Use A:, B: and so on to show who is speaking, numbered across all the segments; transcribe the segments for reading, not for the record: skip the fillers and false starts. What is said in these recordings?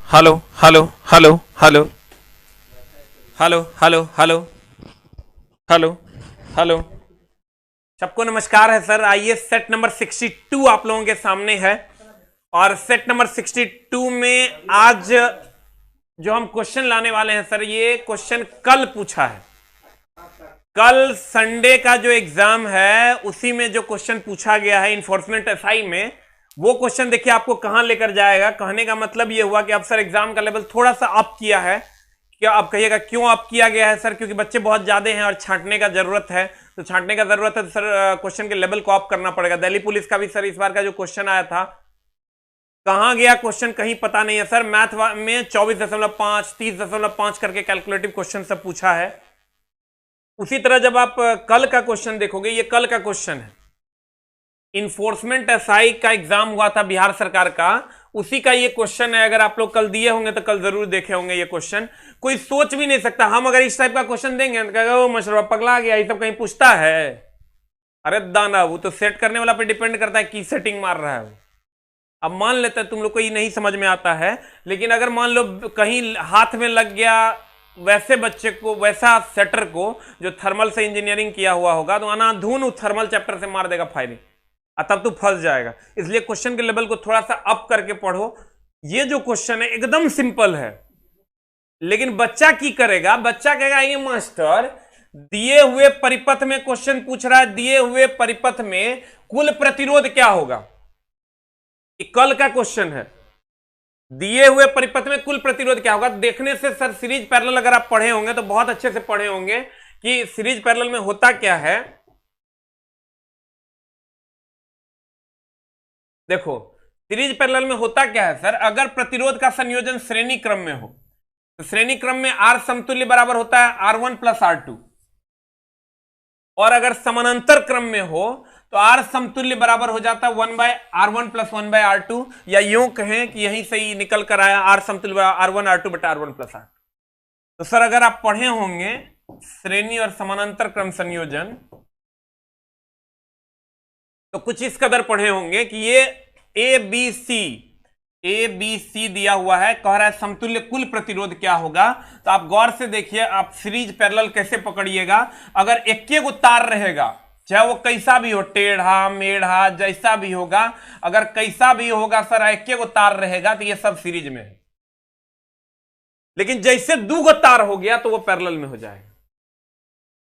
A: Hello hello hello hello hello hello hello hello hello. सबको नमस्कार है सर। आइए, सेट नंबर 62 आप लोगों के सामने है और सेट नंबर 62 में आज जो हम क्वेश्चन लाने वाले हैं सर, ये क्वेश्चन कल पूछा है। कल संडे का जो एग्जाम है उसी में जो क्वेश्चन पूछा गया है इन्फोर्समेंट एसआई में, वो क्वेश्चन देखिए आपको कहां लेकर जाएगा। कहने का मतलब ये हुआ कि अब सर एग्जाम का लेवल थोड़ा सा अप किया है। क्या आप कहिएगा क्यों अप किया गया है सर? क्योंकि बच्चे बहुत ज्यादा हैं और छांटने का जरूरत है। तो छांटने का जरूरत है तो सर क्वेश्चन के लेवल को अप करना पड़ेगा। दिल्ली पुलिस का भी सर इस बार का जो क्वेश्चन आया था, कहां गया क्वेश्चन कहीं पता नहीं है सर। मैथ में 24.5 30.5 करके कैलकुलेटिव क्वेश्चन सब पूछा है। उसी तरह जब आप कल का क्वेश्चन देखोगे, ये कल का क्वेश्चन है, इन्फोर्समेंट एसआई का एग्जाम हुआ था बिहार सरकार का, उसी का ये क्वेश्चन है। अगर आप लोग कल दिए होंगे तो कल जरूर देखे होंगे ये क्वेश्चन। कोई सोच भी नहीं सकता हम अगर इस टाइप का क्वेश्चन देंगे तो कहेगा वो मशरूम पगला गया, ये सब कहीं पूछता है। अरे दाना, वो तो सेट करने वाला पे डिपेंड करता है की सेटिंग मार रहा है वो। अब मान लेते हैं तुम लोग को ये नहीं समझ में आता है, लेकिन अगर मान लो कहीं हाथ में लग गया वैसे बच्चे को, वैसा सेटर को जो थर्मल से इंजीनियरिंग किया हुआ होगा, तो अनाधून थर्मल चैप्टर से मार देगा फायरिंग, तब तो फंस जाएगा। इसलिए क्वेश्चन के लेवल को थोड़ा सा अप करके पढ़ो। ये जो क्वेश्चन है एकदम सिंपल है, लेकिन बच्चा की करेगा, बच्चा कहेगा ये मास्टर दिए हुए परिपथ में क्वेश्चन पूछ रहा है, दिए हुए परिपथ में कुल प्रतिरोध क्या होगा। ये कल का क्वेश्चन है, दिए हुए परिपथ में कुल प्रतिरोध क्या होगा। देखने से सर सीरीज पैरेलल अगर आप पढ़े होंगे तो बहुत अच्छे से पढ़े होंगे कि सीरीज पैरेलल में होता क्या है। देखो सीरीज पैरेलल में होता क्या है सर, अगर प्रतिरोध का संयोजन श्रेणी क्रम में हो तो श्रेणी क्रम में आर समतुल्य बराबर होता है R1 प्लस R2, और अगर समानांतर क्रम में हो तो आर समतुल्य बराबर हो जाता है 1/R1 प्लस 1/R2, या यूं कहें कि यहीं से ही निकल कर आया आर समतुल्य बराबर R1 R2 बटा R1 प्लस R2। तो सर अगर आप पढ़े होंगे श्रेणी और समानांतर क्रम संयोजन तो कुछ इस कदर पढ़े होंगे कि ये ए बी सी दिया हुआ है, कह रहा है समतुल्य कुल प्रतिरोध क्या होगा। तो आप गौर से देखिए, आप सीरीज पैरेलल कैसे पकड़िएगा। अगर एक गो तार रहेगा, चाहे वो कैसा भी हो, टेढ़ा मेढ़ा जैसा भी होगा, अगर कैसा भी होगा सर एक गो तार रहेगा तो ये सब सीरीज में है। लेकिन जैसे दो गो तार हो गया तो वो पैरेलल में हो जाएगा।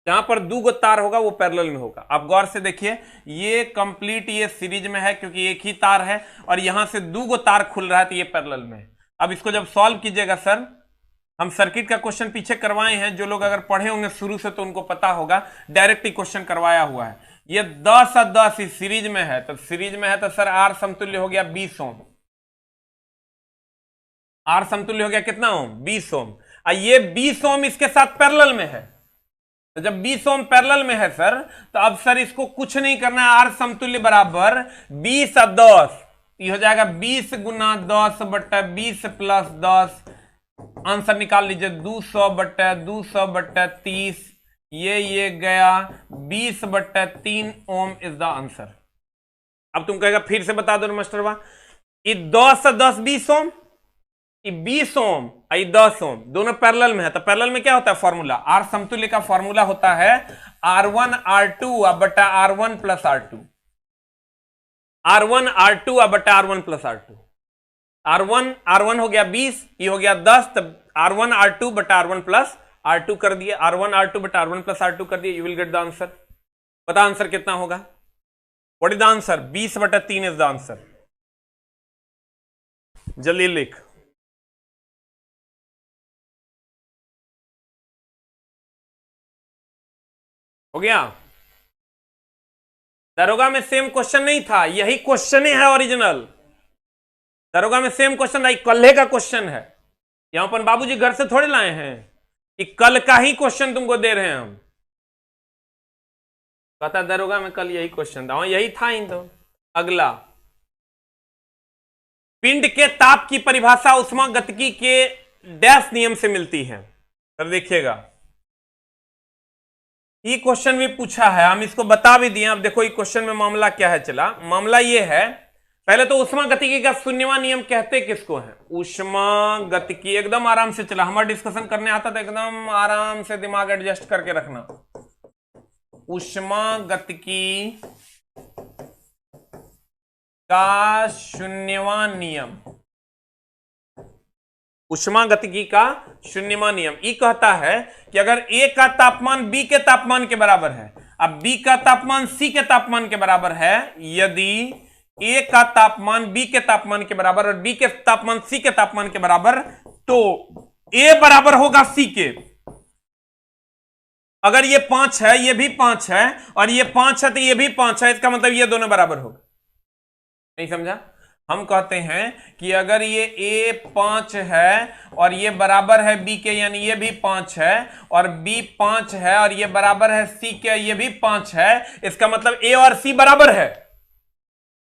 A: जहां पर दो गो तार होगा वो पैरेलल में होगा। आप गौर से देखिए, ये कंप्लीट ये सीरीज में है क्योंकि एक ही तार है, और यहां से दो गो तार खुल रहा है तो ये पैरेलल में है। अब इसको जब सॉल्व कीजिएगा सर, हम सर्किट का क्वेश्चन पीछे करवाए हैं, जो लोग अगर पढ़े होंगे शुरू से तो उनको पता होगा, डायरेक्ट ही क्वेश्चन करवाया हुआ है। ये 10 और 10 इस सीरीज में है, तो सीरीज में है तो सर आर समतुल्य हो गया 20 ओम। आर समतुल्य हो गया कितना ओम? 20 ओम। ये 20 ओम इसके साथ पैरेलल में है। तो जब 20 ओम पैरेलल में है सर, तो अब सर इसको कुछ नहीं करना है, आर समतुल्य बराबर 20 और 10, ये हो जाएगा 20 गुना 10 बटा 20 प्लस 10। आंसर निकाल लीजिए 200 बटा 200 बटा 30, ये गया 20 बटा 3 ओम इज द आंसर। अब तुम कहेगा फिर से बता दो मास्टर वाह, ये 10 और 10 20 ओम, 20 ओम 10 ओम दोनों पैरेलल में है। तो पैरेलल में क्या होता है फॉर्मूला, आर समतुल्य का फॉर्मूला होता है R1 R2 बटा R1 plus R2, R1 R2 बटा R1 प्लस R2। R1 हो गया 20, ये हो गया 10, तब R1 R2 बटा R1 प्लस R2 कर दिए, R1 R2 बटा R1 प्लस R2 कर दिए, you will get the answer. पता आंसर कितना होगा? What is the answer? 20 बटा 3 इज द आंसर। जल्दी लिख। हो गया? दरोगा में सेम क्वेश्चन नहीं था, यही क्वेश्चन ही है ओरिजिनल। दरोगा में सेम क्वेश्चन नहीं, कल का क्वेश्चन है। यहां पर बाबूजी घर से थोड़े लाए हैं कि कल का ही क्वेश्चन तुमको दे रहे हैं हम। कहता दरोगा में कल यही क्वेश्चन था, यही था ही। तो अगला, पिंड के ताप की परिभाषा उष्मागतिकी के डैश नियम से मिलती है। सर देखिएगा, ये क्वेश्चन भी पूछा है, हम इसको बता भी दिए। अब देखो ये क्वेश्चन में मामला क्या है। चला मामला ये है पहले तो ऊष्मागतिकी का शून्यवां नियम कहते किसको है? ऊष्मागतिकी, एकदम आराम से चला, हमारा डिस्कशन करने आता तो एकदम आराम से दिमाग एडजस्ट करके रखना। ऊष्मागतिकी का शून्यवां नियम, ऊष्मागतिकी का शून्यवां नियम ये कहता है कि अगर ए का तापमान बी के तापमान के बराबर है, अब बी का तापमान सी के तापमान के बराबर है, यदि ए का तापमान बी के तापमान के बराबर और बी के तापमान सी के तापमान के बराबर, तो ए बराबर होगा सी के। अगर ये 5 है, ये भी 5 है, और ये 5 है तो ये भी 5 है, इसका मतलब ये दोनों बराबर होगा। नहीं समझा? हम कहते हैं कि अगर ये ए 5 है और ये बराबर है बी के, यानी ये भी 5 है, और बी 5 है और ये बराबर है सी के, ये भी 5 है, इसका मतलब ए और सी बराबर है।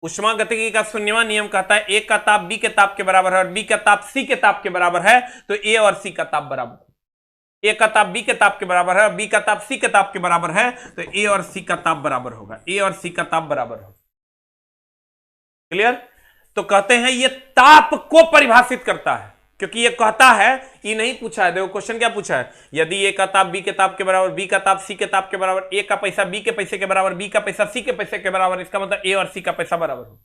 A: ऊष्मागतिकी का शून्यवां नियम कहता है ए का ताप बी के ताप के बराबर है और बी का ताप सी के ताप के बराबर है, तो ए और सी का ताप बराबर। ए का ताप बी के ताप के बराबर है और बी का ताप सी के ताप के बराबर है, तो ए और सी का ताप बराबर होगा, ए और सी का ताप बराबर होगा। क्लियर? तो कहते हैं ये ताप को परिभाषित करता है, क्योंकि ये कहता है, ये नहीं पूछा है, देखो क्वेश्चन क्या पूछा है, यदि ए का ताप बी के ताप के बराबर, बी का ताप सी के ताप के बराबर, ए का पैसा बी के पैसे के बराबर, बी का पैसा सी के पैसे के बराबर, इसका मतलब ए और सी का पैसा बराबर हो।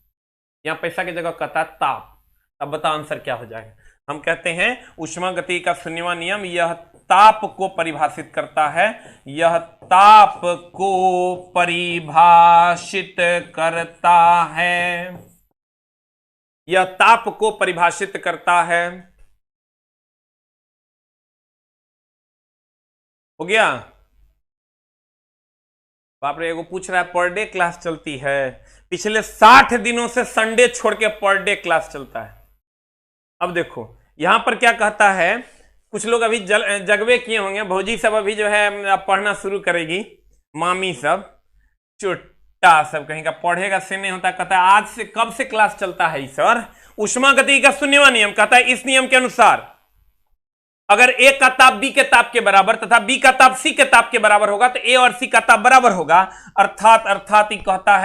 A: यहां पैसा की जगह कहता है ताप। अब बताओ आंसर क्या हो जाएगा? हम कहते हैं ऊष्मागतिकी का शून्यवां नियम यह ताप को परिभाषित करता है, यह ताप को परिभाषित करता है, यह ताप को परिभाषित करता है। हो गया? बाप रे, एगो पूछ रहा है पर डे क्लास चलती है? पिछले 60 दिनों से संडे छोड़ के पर डे क्लास चलता है। अब देखो यहां पर क्या कहता है, कुछ लोग अभी जगवे किए होंगे, भौजी सब अभी जो है पढ़ना शुरू करेगी, मामी सब, चुट्टा सब कहीं का पढ़ेगा से नहीं होता। कहता है आज से, कब से क्लास चलता है सर? ऊष्मागतिकी का शून्यवां नियम कहता है इस नियम के अनुसार अगर ए का ताप बी के ताप के बराबर तथा बी का ताप सी के ताप के बराबर होगा तो ए और सी का ताप बराबर होगा। अर्थात ये कहता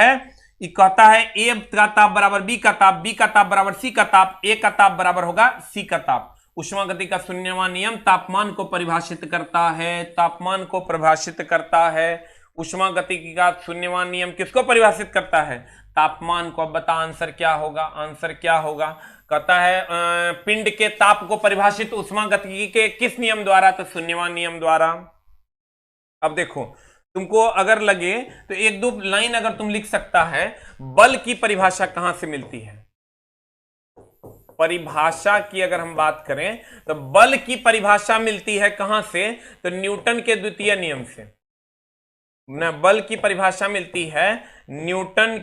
A: है ए का ताप बराबर बी का ताप, बी का ताप बराबर सी का ताप, ए का ताप बराबर होगा सी का ताप। ऊष्मागतिकी का शून्यवां नियम तापमान को परिभाषित करता है, तापमान को परिभाषित करता है। ऊष्मागतिकी का शून्यवां नियम किसको परिभाषित करता है? तापमान को। अब बता आंसर क्या होगा? आंसर क्या होगा? कहता है पिंड के ताप को परिभाषित ऊष्मागतिकी के किस नियम द्वारा? तो शून्यवां नियम द्वारा। अब देखो तुमको अगर लगे तो एक दो लाइन अगर तुम लिख सकता है, बल की परिभाषा कहां से मिलती है? परिभाषा की अगर हम बात करें तो बल की परिभाषा मिलती है कहां से? तो न्यूटन के द्वितीय नियम से। न बल की परिभाषा मिलती है न्यूटन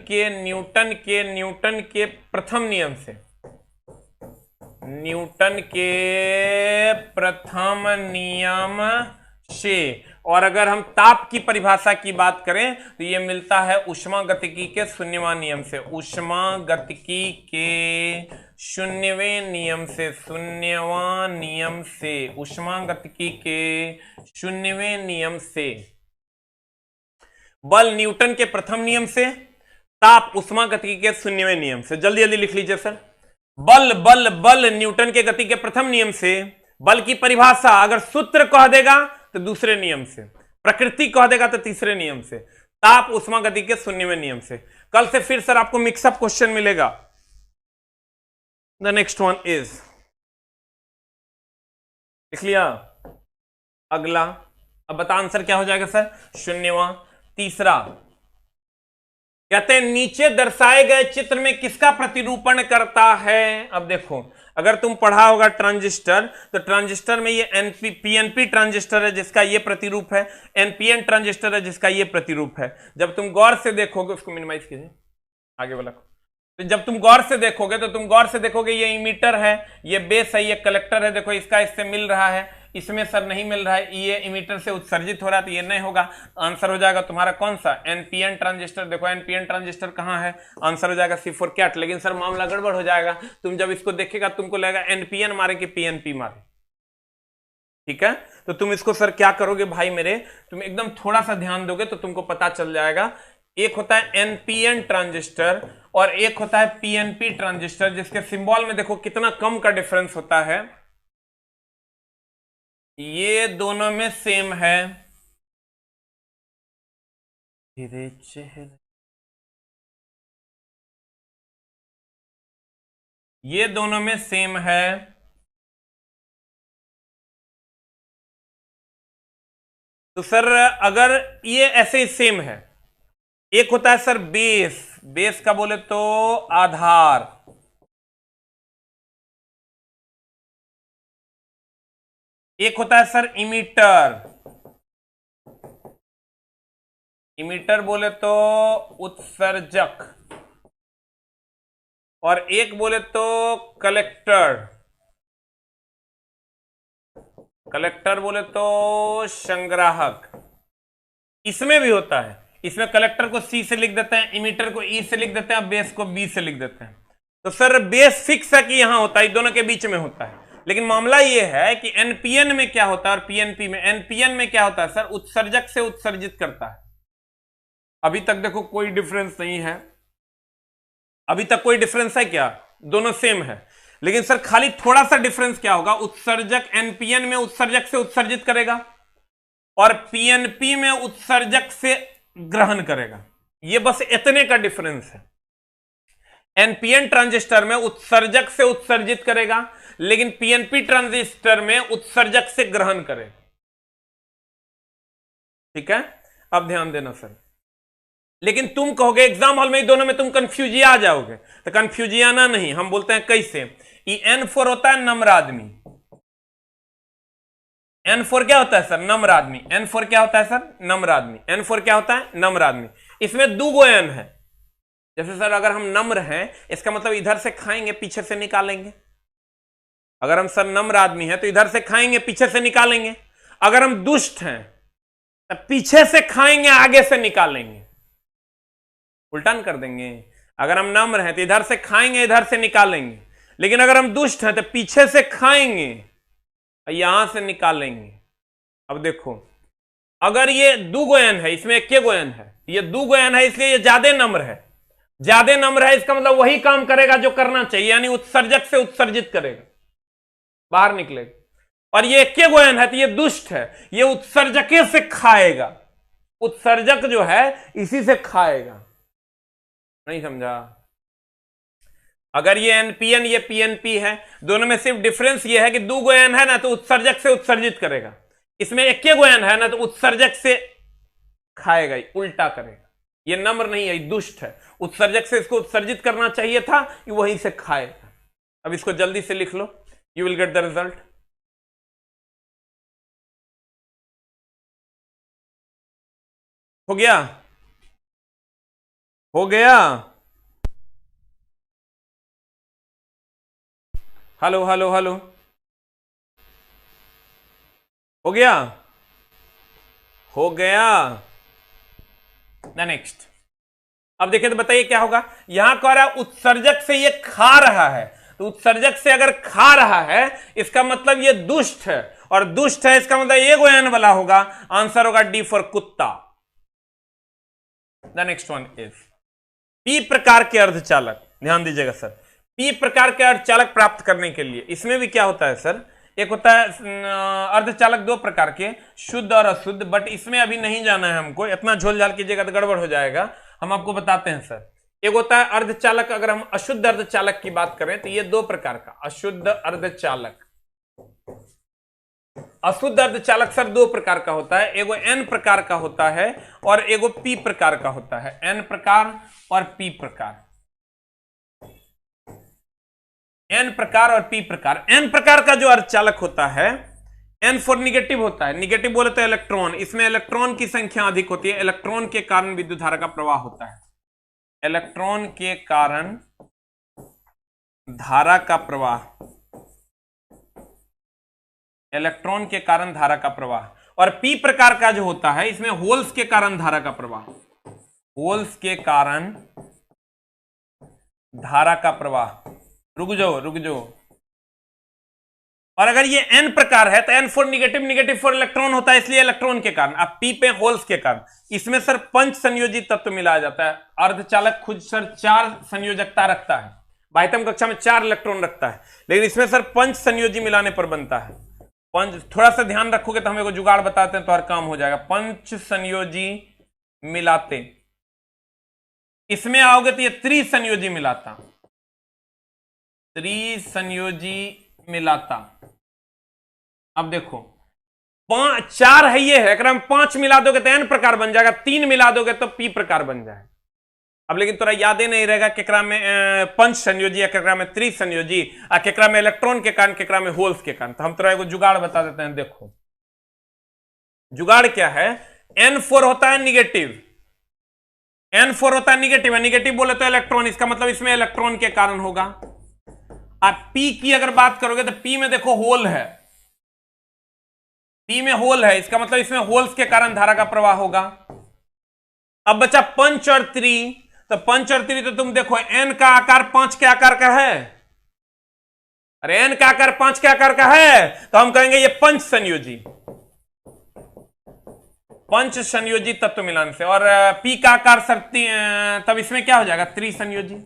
A: के प्रथम नियम से, न्यूटन के प्रथम नियम से। और अगर हम ताप की परिभाषा की बात करें तो यह मिलता है ऊष्मागतिकी के शून्यवां नियम से, ऊष्मागतिकी के शून्यवें नियम से, शून्यवां नियम से, ऊष्मागतिकी के शून्यवें नियम से। बल न्यूटन के प्रथम नियम से, ताप ऊष्मागतिकी के शून्यवें नियम से। जल्दी जल्दी लिख लीजिए सर। बल बल बल न्यूटन के गति के प्रथम नियम से। बल की परिभाषा अगर सूत्र कह देगा तो दूसरे नियम से, प्रकृति कह देगा तो तीसरे नियम से, ताप ऊष्मागतिकी के शून्यवें नियम से। कल से फिर सर आपको मिक्सअप क्वेश्चन मिलेगा। द नेक्स्ट वन इज, लिख लिया? अगला अब बता आंसर क्या हो जाएगा सर? शून्यवां। तीसरा कहते हैं नीचे दर्शाए गए चित्र में किसका प्रतिरूपण करता है? अब देखो अगर तुम पढ़ा होगा ट्रांजिस्टर, तो ट्रांजिस्टर में ये पीएनपी ट्रांजिस्टर है जिसका ये प्रतिरूप है, एनपीएन ट्रांजिस्टर है जिसका ये प्रतिरूप है। जब तुम गौर से देखोगे, उसको मिनिमाइज कीजिए आगे वाला को, तो जब तुम गौर से देखोगे तो तुम गौर से देखोगे ये इमीटर है, ये बेस है, ये कलेक्टर है। देखो इसका इससे मिल रहा है, इसमें सर नहीं मिल रहा है, ये इमीटर से उत्सर्जित हो रहा है तो ये नहीं होगा। आंसर हो जाएगा तुम्हारा कौन सा? NPN transistor. देखो एनपीएन ट्रांजिस्टर कहां है? आंसर हो जाएगा C4 कैट। लेकिन सर मामला गड़बड़ हो जाएगा, तुम जब इसको देखेगा तुमको लगेगा एनपीएन मारे कि पीएनपी मारे। ठीक है, तो तुम इसको सर क्या करोगे भाई मेरे, तुम एकदम थोड़ा सा ध्यान दोगे तो तुमको पता चल जाएगा एक होता है एनपीएन ट्रांजिस्टर और एक होता है पीएनपी ट्रांजिस्टर, जिसके सिंबल में देखो कितना कम का डिफरेंस होता है। ये दोनों में सेम है। धीरे चेहरे, ये दोनों में सेम है। तो सर अगर ये ऐसे ही सेम है, एक होता है सर बेस, बेस का बोले तो आधार, एक होता है सर इमीटर, इमीटर बोले तो उत्सर्जक, और एक बोले तो कलेक्टर, कलेक्टर बोले तो संग्राहक। इसमें भी होता है, इसमें कलेक्टर को सी से लिख देते हैं, इमीटर को ई से लिख देते हैं, बेस को बी से लिख देते हैं। तो सर बेस फिक्स है कि यहां होता है, दोनों के बीच में होता है। लेकिन मामला यह है कि एनपीएन में क्या होता है और पीएनपी में, एनपीएन में क्या होता है सर, उत्सर्जक से उत्सर्जित करता है। अभी तक देखो कोई डिफरेंस नहीं है, अभी तक कोई डिफरेंस है क्या, दोनों सेम है। लेकिन सर खाली थोड़ा सा डिफरेंस क्या होगा, उत्सर्जक एनपीएन में उत्सर्जक से उत्सर्जित करेगा और पीएनपी में उत्सर्जक से ग्रहण करेगा। यह बस इतने का डिफरेंस है। एनपीएन ट्रांजिस्टर में उत्सर्जक से उत्सर्जित करेगा, लेकिन पीएनपी ट्रांजिस्टर में उत्सर्जक से ग्रहण करेगा। ठीक है, अब ध्यान देना सर। लेकिन तुम कहोगे एग्जाम हॉल में दोनों में तुम कंफ्यूजिया आ जाओगे, तो कंफ्यूजियाना नहीं, हम बोलते हैं कैसे। ये N4 होता है नम्र आदमी, N4 क्या होता है सर, नम्र आदमी। N4 क्या होता है सर, नम्र आदमी। N4 क्या होता है, नम्र आदमी। इसमें दो N है। जैसे सर अगर हम नम्र हैं, इसका मतलब इधर से खाएंगे पीछे से निकालेंगे। अगर हम सर नम्र आदमी हैं तो इधर से खाएंगे पीछे से निकालेंगे। अगर हम दुष्ट हैं तो पीछे से खाएंगे आगे से निकालेंगे, उल्टान कर देंगे। अगर हम नम्र हैं तो इधर से खाएंगे इधर से निकालेंगे, लेकिन अगर हम दुष्ट हैं तो पीछे से खाएंगे और यहां से निकालेंगे। अब देखो, अगर ये दो गोयन है, इसमें एक गोयन है, ये दो गोयन है, इसलिए ये ज्यादा नम्र है। ज्यादा नम्र है इसका मतलब वही काम करेगा जो करना चाहिए, यानी उत्सर्जक से उत्सर्जित करेगा, बाहर निकलेगा। और ये एक गोयन है तो ये दुष्ट है, ये उत्सर्जके से खाएगा। उत्सर्जक जो है इसी से खाएगा। नहीं समझा? अगर ये एनपीएन ये पीएनपी है, दोनों में सिर्फ डिफरेंस ये है कि दो गोयन है ना तो उत्सर्जक से उत्सर्जित करेगा, इसमें एक गोयन है ना तो उत्सर्जक से खाएगा, उल्टा करेगा। ये नम्र नहीं है, दुष्ट है। उत्सर्जक से इसको उत्सर्जित करना चाहिए था, ये वहीं से खाएगा। अब इसको जल्दी से लिख लो, you will get the result. हो गया, हो गया। हेलो हेलो हेलो, हो गया, हो गया ना। नेक्स्ट, अब देखिए तो बताइए क्या होगा। यहां कह रहा है उत्सर्जक से ये खा रहा है, तो उत्सर्जक से अगर खा रहा है इसका मतलब ये दुष्ट है, और दुष्ट है इसका मतलब ये गोयन वाला होगा। आंसर होगा डी फॉर कुत्ता। The next one is P प्रकार के अर्धचालक। ध्यान दीजिएगा सर, पी प्रकार के अर्धचालक प्राप्त करने के लिए इसमें भी क्या होता है सर, एक होता है अर्धचालक दो प्रकार के, शुद्ध और अशुद्ध। बट इसमें अभी नहीं जाना है हमको, इतना झोल झाल कीजिएगा तो गड़बड़ हो जाएगा। हम आपको बताते हैं सर। एक होता है अर्धचालक, अगर हम अशुद्ध अर्धचालक की बात करें तो ये दो प्रकार का अशुद्ध अर्धचालक। अशुद्ध अर्धचालक सर दो प्रकार का होता है, एगो एन प्रकार का होता है और एगो पी प्रकार का होता है। एन प्रकार और पी प्रकार, एन प्रकार और पी प्रकार। एन प्रकार का जो अर्धचालक होता है, N4 निगेटिव होता है। निगेटिव बोले तो इलेक्ट्रॉन, इसमें इलेक्ट्रॉन की संख्या अधिक होती है, इलेक्ट्रॉन के कारण विद्युत धारा का प्रवाह होता है। इलेक्ट्रॉन के कारण धारा का प्रवाह, इलेक्ट्रॉन के कारण धारा का प्रवाह। और पी प्रकार का जो होता है, इसमें होल्स के कारण धारा का प्रवाह, होल्स के कारण धारा का प्रवाह। रुक जाओ रुक जाओ, और अगर ये n प्रकार है तो n for negative, negative for electron होता है, इसलिए इलेक्ट्रॉन के कारण। अब p पे होल्स के कारण इसमें सर पंच संयोजी तत्व मिलाया जाता है। अर्धचालक खुद सर 4 संयोजकता रखता है, बाह्यतम कक्षा में 4 इलेक्ट्रॉन रखता है, लेकिन इसमें सर पंच संयोजी मिलाने पर बनता है। पंच, थोड़ा सा ध्यान रखोगे तो हम एक जुगाड़ बताते हैं तो हर काम हो जाएगा। पंच संयोजी मिलाते, इसमें आओगे तो ये त्रिसंयोजी मिलाता, त्रिसंयोजी मिलाता। अब देखो 4 है, ये है, अगर हम 5 मिला दोगे तो n प्रकार बन जाएगा, 3 मिला दोगे तो p प्रकार बन जाएगा। अब लेकिन थोड़ा याद ही नहीं रहेगा केकरा में पंच संयोजी या केकरा में त्रिसंयोजी, केकरा में इलेक्ट्रॉन के कारण, केकरा में होल्स के कारण। तो हम थोड़ा एगो जुगाड़ बता देते हैं। देखो जुगाड़ क्या है, n4 होता है निगेटिव, n4 होता है निगेटिव है, निगेटिव बोले तो इलेक्ट्रॉन, इसका मतलब इसमें इलेक्ट्रॉन के कारण होगा। आप p की अगर बात करोगे तो p में देखो होल है, p में होल है, इसका मतलब इसमें होल्स के कारण धारा का प्रवाह होगा। अब बचा पंच और त्रि, तो पंच और त्रि तो तुम देखो n का आकार 5 के आकार का है, अरे n का आकार 5 के आकार का है, तो हम कहेंगे ये पंच संयोजी, पंच संयोजी तत्व मिलान से। और p का आकार सरती, तब इसमें क्या हो जाएगा, त्रिसंयोजी।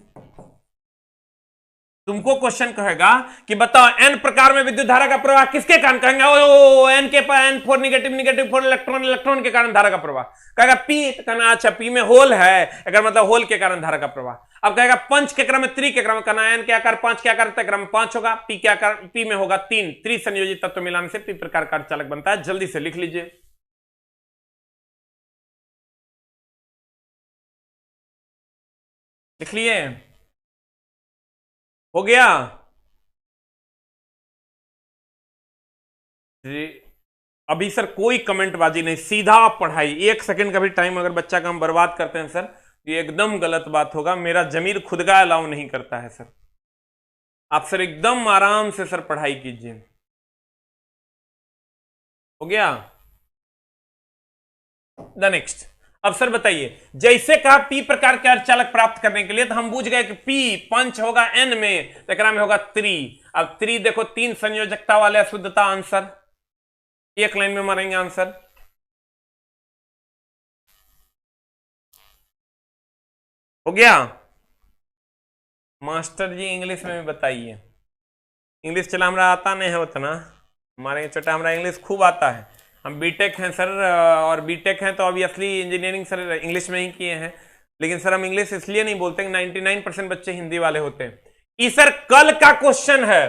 A: तुमको क्वेश्चन कहेगा कि बताओ n प्रकार में विद्युत धारा का प्रवाह किसके कारण, कहेंगे ओ n के पास n for negative, negative for electron, electron के कारण धारा का प्रवाह। कहेगा p, कहना अच्छा p में होल है, अगर मतलब होल के कारण धारा का प्रवाह। अब कहेगा पंच के क्रम में, त्रि के क्रम में, कहना n के आकार 5 के आकार, क्रम 5 होगा, p के आकार p में होगा 3, त्रिसंयोजी तत्व मिलान से p प्रकार का चालक बनता है। जल्दी से लिख लीजिए, लिख लिए, हो गया। अभी सर कोई कमेंटबाजी नहीं, सीधा पढ़ाई। 1 सेकंड का भी टाइम अगर बच्चा का हम बर्बाद करते हैं सर, ये एकदम गलत बात होगा। मेरा जमीर खुद का अलाउ नहीं करता है सर। आप सर एकदम आराम से सर पढ़ाई कीजिए। हो गया, द नेक्स्ट। अब सर बताइए, जैसे कहा p प्रकार के अर्धचालक प्राप्त करने के लिए, तो हम बूझ गए कि p पंच होगा n में, तो एकरा में होगा त्रि। अब त्रि देखो 3 संयोजकता वाले अशुद्धता, आंसर एक लाइन में मारेंगे आंसर। हो गया मास्टर जी, इंग्लिश में भी बताइए। इंग्लिश चला हमारा आता नहीं है उतना, हमारे छोटा हमारा इंग्लिश खूब आता है। हम बीटेक हैं सर, और बीटेक हैं तो ऑब्वियसली इंजीनियरिंग सर इंग्लिश में ही किए हैं, लेकिन सर हम इंग्लिश इसलिए नहीं बोलते कि 99% बच्चे हिंदी वाले होते हैं। ये सर कल का क्वेश्चन है,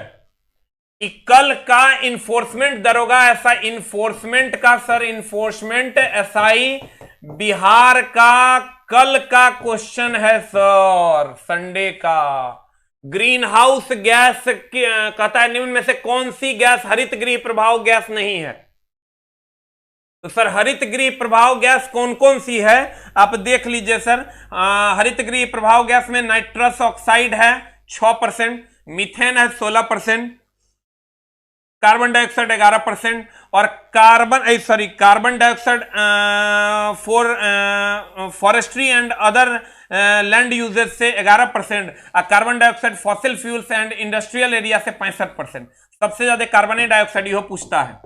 A: कि कल का इन्फोर्समेंट दरोगा ऐसा इन्फोर्समेंट का सर, इन्फोर्समेंट एसआई बिहार का कल का क्वेश्चन है सर, संडे का। ग्रीन हाउस गैस कहता है निम्न में से कौन सी गैस हरित गृह प्रभाव गैस नहीं है। तो सर हरित गृह प्रभाव गैस कौन कौन सी है आप देख लीजिए सर। हरित गृह प्रभाव गैस में नाइट्रस ऑक्साइड है 6%, मीथेन है 16%, कार्बन डाइऑक्साइड 11%, और carbon dioxide for forestry and other land uses से 11%, और carbon dioxide fossil fuels and industrial area से 65%। सबसे ज्यादा कार्बन डाइऑक्साइड यह पूछता है।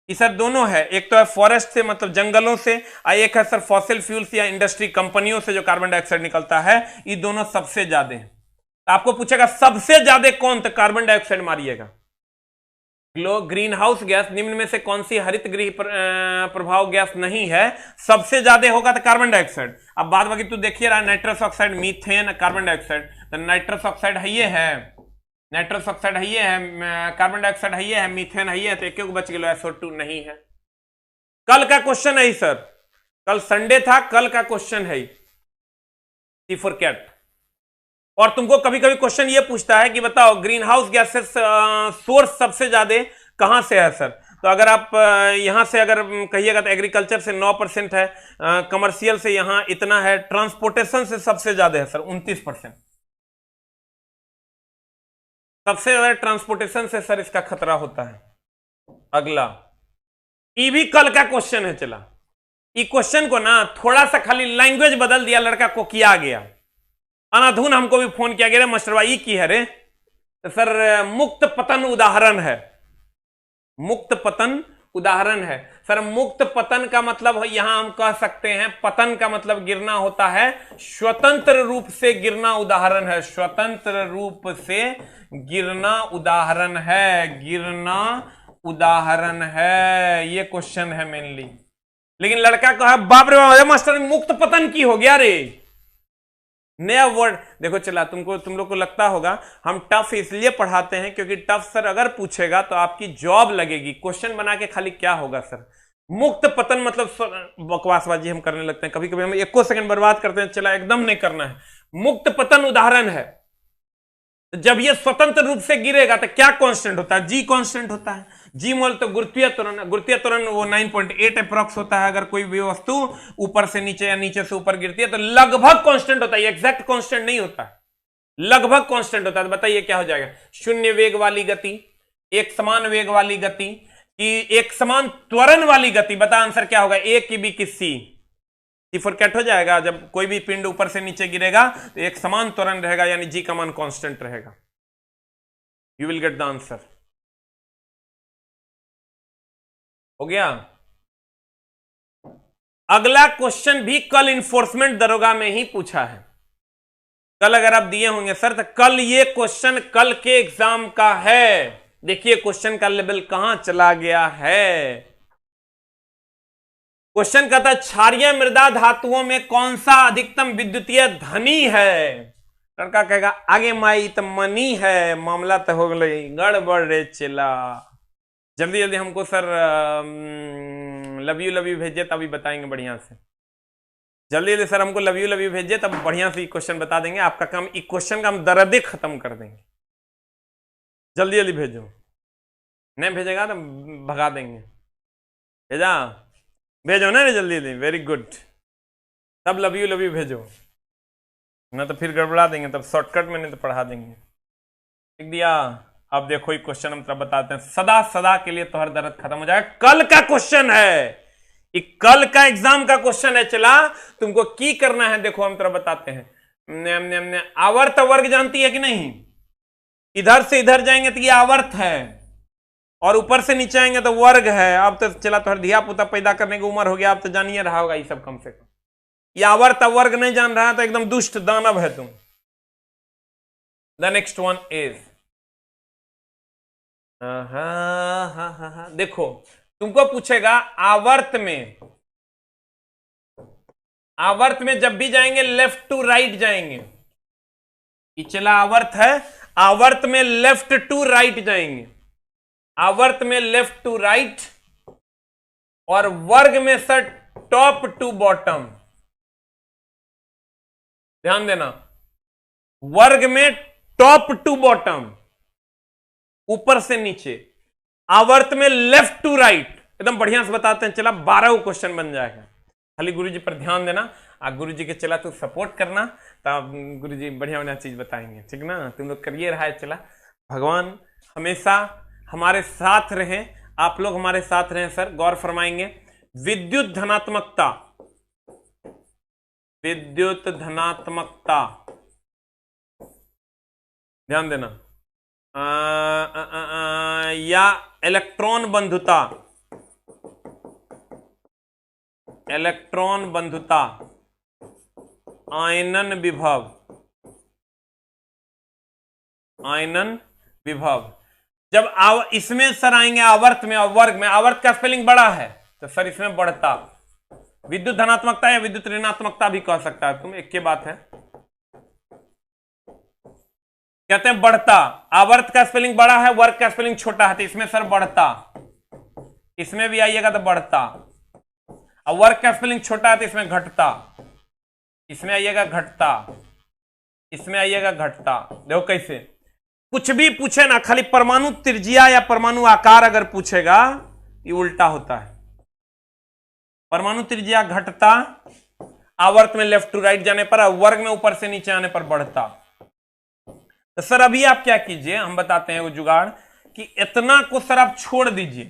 A: ये सर दोनों है, एक तो है फॉरेस्ट से मतलब जंगलों से, और एक है सर फॉसिल फ्यूल्स या इंडस्ट्री कंपनियों से जो कार्बन डाइऑक्साइड निकलता है। ये दोनों सबसे ज्यादा हैं। तो आपको पूछेगा सबसे ज्यादा कौन, तो कार्बन डाइऑक्साइड मारिएगा। ग्रीन हाउस गैस निम्न में से कौन सी हरित गृह प्रभाव गैस नहीं है, सबसे ज्यादा होगा तो कार्बन डाइऑक्साइड। अब बाद बाकी तो देखिए रहा, nitrous oxide, methane, carbon dioxide. तो नाइट्रस ऑक्साइड है ये है, नाइट्रस ऑक्साइड है ये है, कार्बन डाइऑक्साइड है ये है, मीथेन है ये है, तो एक बच गया, SO2 नहीं है। कल का क्वेश्चन है सर, कल संडे था, कल का क्वेश्चन है C फॉर कैट। और तुमको कभी कभी क्वेश्चन ये पूछता है कि बताओ ग्रीन हाउस गैसेस सोर्स सबसे ज्यादा कहां से है सर। तो अगर आप यहां से अगर कहिएगा तो एग्रीकल्चर से 9% है, कमर्शियल से यहां इतना है, ट्रांसपोर्टेशन से सबसे ज्यादा है सर 29%। सबसे ज्यादा ट्रांसपोर्टेशन से सर इसका खतरा होता है। अगला ये भी कल का क्वेश्चन है। चला ये क्वेश्चन को ना थोड़ा सा खाली लैंग्वेज बदल दिया, लड़का को किया गया। अनाधुन हमको भी फोन किया गया, मास्टर भाई की है रे। तो सर मुक्त पतन उदाहरण है, मुक्त पतन उदाहरण है। सर मुक्त पतन का मतलब यहां हम कह सकते हैं, पतन का मतलब गिरना होता है, स्वतंत्र रूप से गिरना उदाहरण है, स्वतंत्र रूप से गिरना उदाहरण है, गिरना उदाहरण है, ये क्वेश्चन है मेनली। लेकिन लड़का कहा बाप रे बाप मास्टर मुक्त पतन की हो गया रे, नया वर्ड। देखो चला तुम लोग को लगता होगा हम टफ इसलिए पढ़ाते हैं क्योंकि टफ सर अगर पूछेगा तो आपकी जॉब लगेगी, क्वेश्चन बना के खाली क्या होगा सर। मुक्त पतन मतलब बकवासबाजी हम करने लगते हैं, कभी कभी हम एको सेकंड बर्बाद करते हैं, चला एकदम नहीं करना है। मुक्त पतन उदाहरण है, जब ये स्वतंत्र रूप से गिरेगा तो क्या कांस्टेंट होता है, जी कांस्टेंट होता है। जी मोल तो गुरुत्वीय त्वरण वो 9.8 अप्रॉक्स होता है। अगर कोई भी वस्तु ऊपर से नीचे या नीचे से ऊपर गिरती है तो लगभग कांस्टेंट होता है, एग्जैक्ट कांस्टेंट नहीं होता है, लगभग कांस्टेंट होता है। तो बताइए क्या हो जाएगा, शून्य वेग वाली गति, एक समान वेग वाली गति कि एक समान त्वरण वाली गति, बता आंसर क्या होगा, ए की बी की सी, डिफरकैट हो जाएगा। जब कोई भी पिंड ऊपर से नीचे गिरेगा तो एक समान त्वरण रहेगा, यानी जी का मान कांस्टेंट रहेगा। You will get the answer. हो गया। अगला क्वेश्चन भी कल इन्फोर्समेंट दरोगा में ही पूछा है, कल अगर आप दिए होंगे सर तो कल ये क्वेश्चन कल के एग्जाम का है। देखिए क्वेश्चन का लेवल कहां चला गया है। क्वेश्चन कहता है क्षारीय मृदा धातुओं में कौन सा अधिकतम विद्युतीय धनी है। लड़का कहेगा आगे माई तो मनी है, मामला तो हो गई गड़बड़ रे चला। जल्दी जल्दी हमको सर लव यू भेजिए तभी बताएंगे बढ़िया से। जल्दी जल्दी सर हमको लव यू भेजिए तब बढ़िया से क्वेश्चन बता देंगे। आपका काम इस क्वेश्चन का हम दर्द खत्म कर देंगे। जल्दी जल्दी भेजो, नहीं भेजेगा तो भगा देंगे। भेजा, भेजो ना जल्दी जल्दी, वेरी गुड। तब लव यू भेजो, ना तो फिर गड़बड़ा देंगे, तब शॉर्टकट में नहीं तो पढ़ा देंगे। लिख दिया। अब देखो ये क्वेश्चन हम तब बताते हैं, सदा सदा के लिए तो हर दर्द खत्म हो जाएगा। कल का क्वेश्चन है, ये कल का एग्जाम का क्वेश्चन है। चला तुमको की करना है, देखो हम तरह बताते हैं। आवर्त वर्ग जानती है कि नहीं, इधर से इधर जाएंगे तो ये आवर्त है, और ऊपर से नीचे आएंगे तो वर्ग है। अब तो चला तो हर धिया पुता पैदा करने की उम्र हो गया, अब तो जानिए रहा होगा ये सब कम से कम। ये आवर्त वर्ग नहीं जान रहा तो एकदम दुष्ट दानव है तुम। द नेक्स्ट वन इज, देखो तुमको पूछेगा आवर्त में जब भी जाएंगे लेफ्ट टू राइट जाएंगे। ये चला आवर्त है, आवर्त में लेफ्ट टू राइट जाएंगे, आवर्त में लेफ्ट टू राइट, और वर्ग में सर टॉप टू बॉटम। ध्यान देना, वर्ग में टॉप टू बॉटम, ऊपर से नीचे। आवर्त में लेफ्ट टू राइट, एकदम बढ़िया से बताते हैं। चला 12 क्वेश्चन बन जाएगा, खाली गुरुजी पर ध्यान देना। गुरुजी के चला तू सपोर्ट करना, तब गुरुजी बढ़िया बढ़िया चीज बताएंगे, ठीक ना। तुम लोग करिए रहा है। चला भगवान हमेशा हमारे साथ रहे, आप लोग हमारे साथ रहे सर। गौर फरमाएंगे, विद्युत धनात्मकता, विद्युत धनात्मकता, ध्यान देना, या इलेक्ट्रॉन बंधुता, इलेक्ट्रॉन बंधुता, आयनन विभव, आयनन विभव। जब इसमें सर आएंगे आवर्त में और वर्ग में, आवर्त का स्पेलिंग बड़ा है तो सर इसमें बढ़ता। विद्युत धनात्मकता या विद्युत ऋणात्मकता भी कह सकता है तुम, एक के बात है। कहते हैं बढ़ता, आवर्त का स्पेलिंग बड़ा है, वर्ग का स्पेलिंग छोटा है, तो इसमें सर बढ़ता। इसमें भी आइएगा तो बढ़ता, और वर्ग का स्पेलिंग छोटा है तो इसमें घटता। इसमें आइएगा घटता, इसमें आइएगा घटता। देखो कैसे, कुछ भी पूछे ना, खाली परमाणु त्रिज्या या परमाणु आकार अगर पूछेगा ये उल्टा होता है। परमाणु त्रिज्या घटता, आवर्त में लेफ्ट टू राइट जाने पर, वर्ग में ऊपर से नीचे आने पर बढ़ता। तो सर अभी आप क्या कीजिए, हम बताते हैं वो जुगाड़ कि इतना को सर आप छोड़ दीजिए,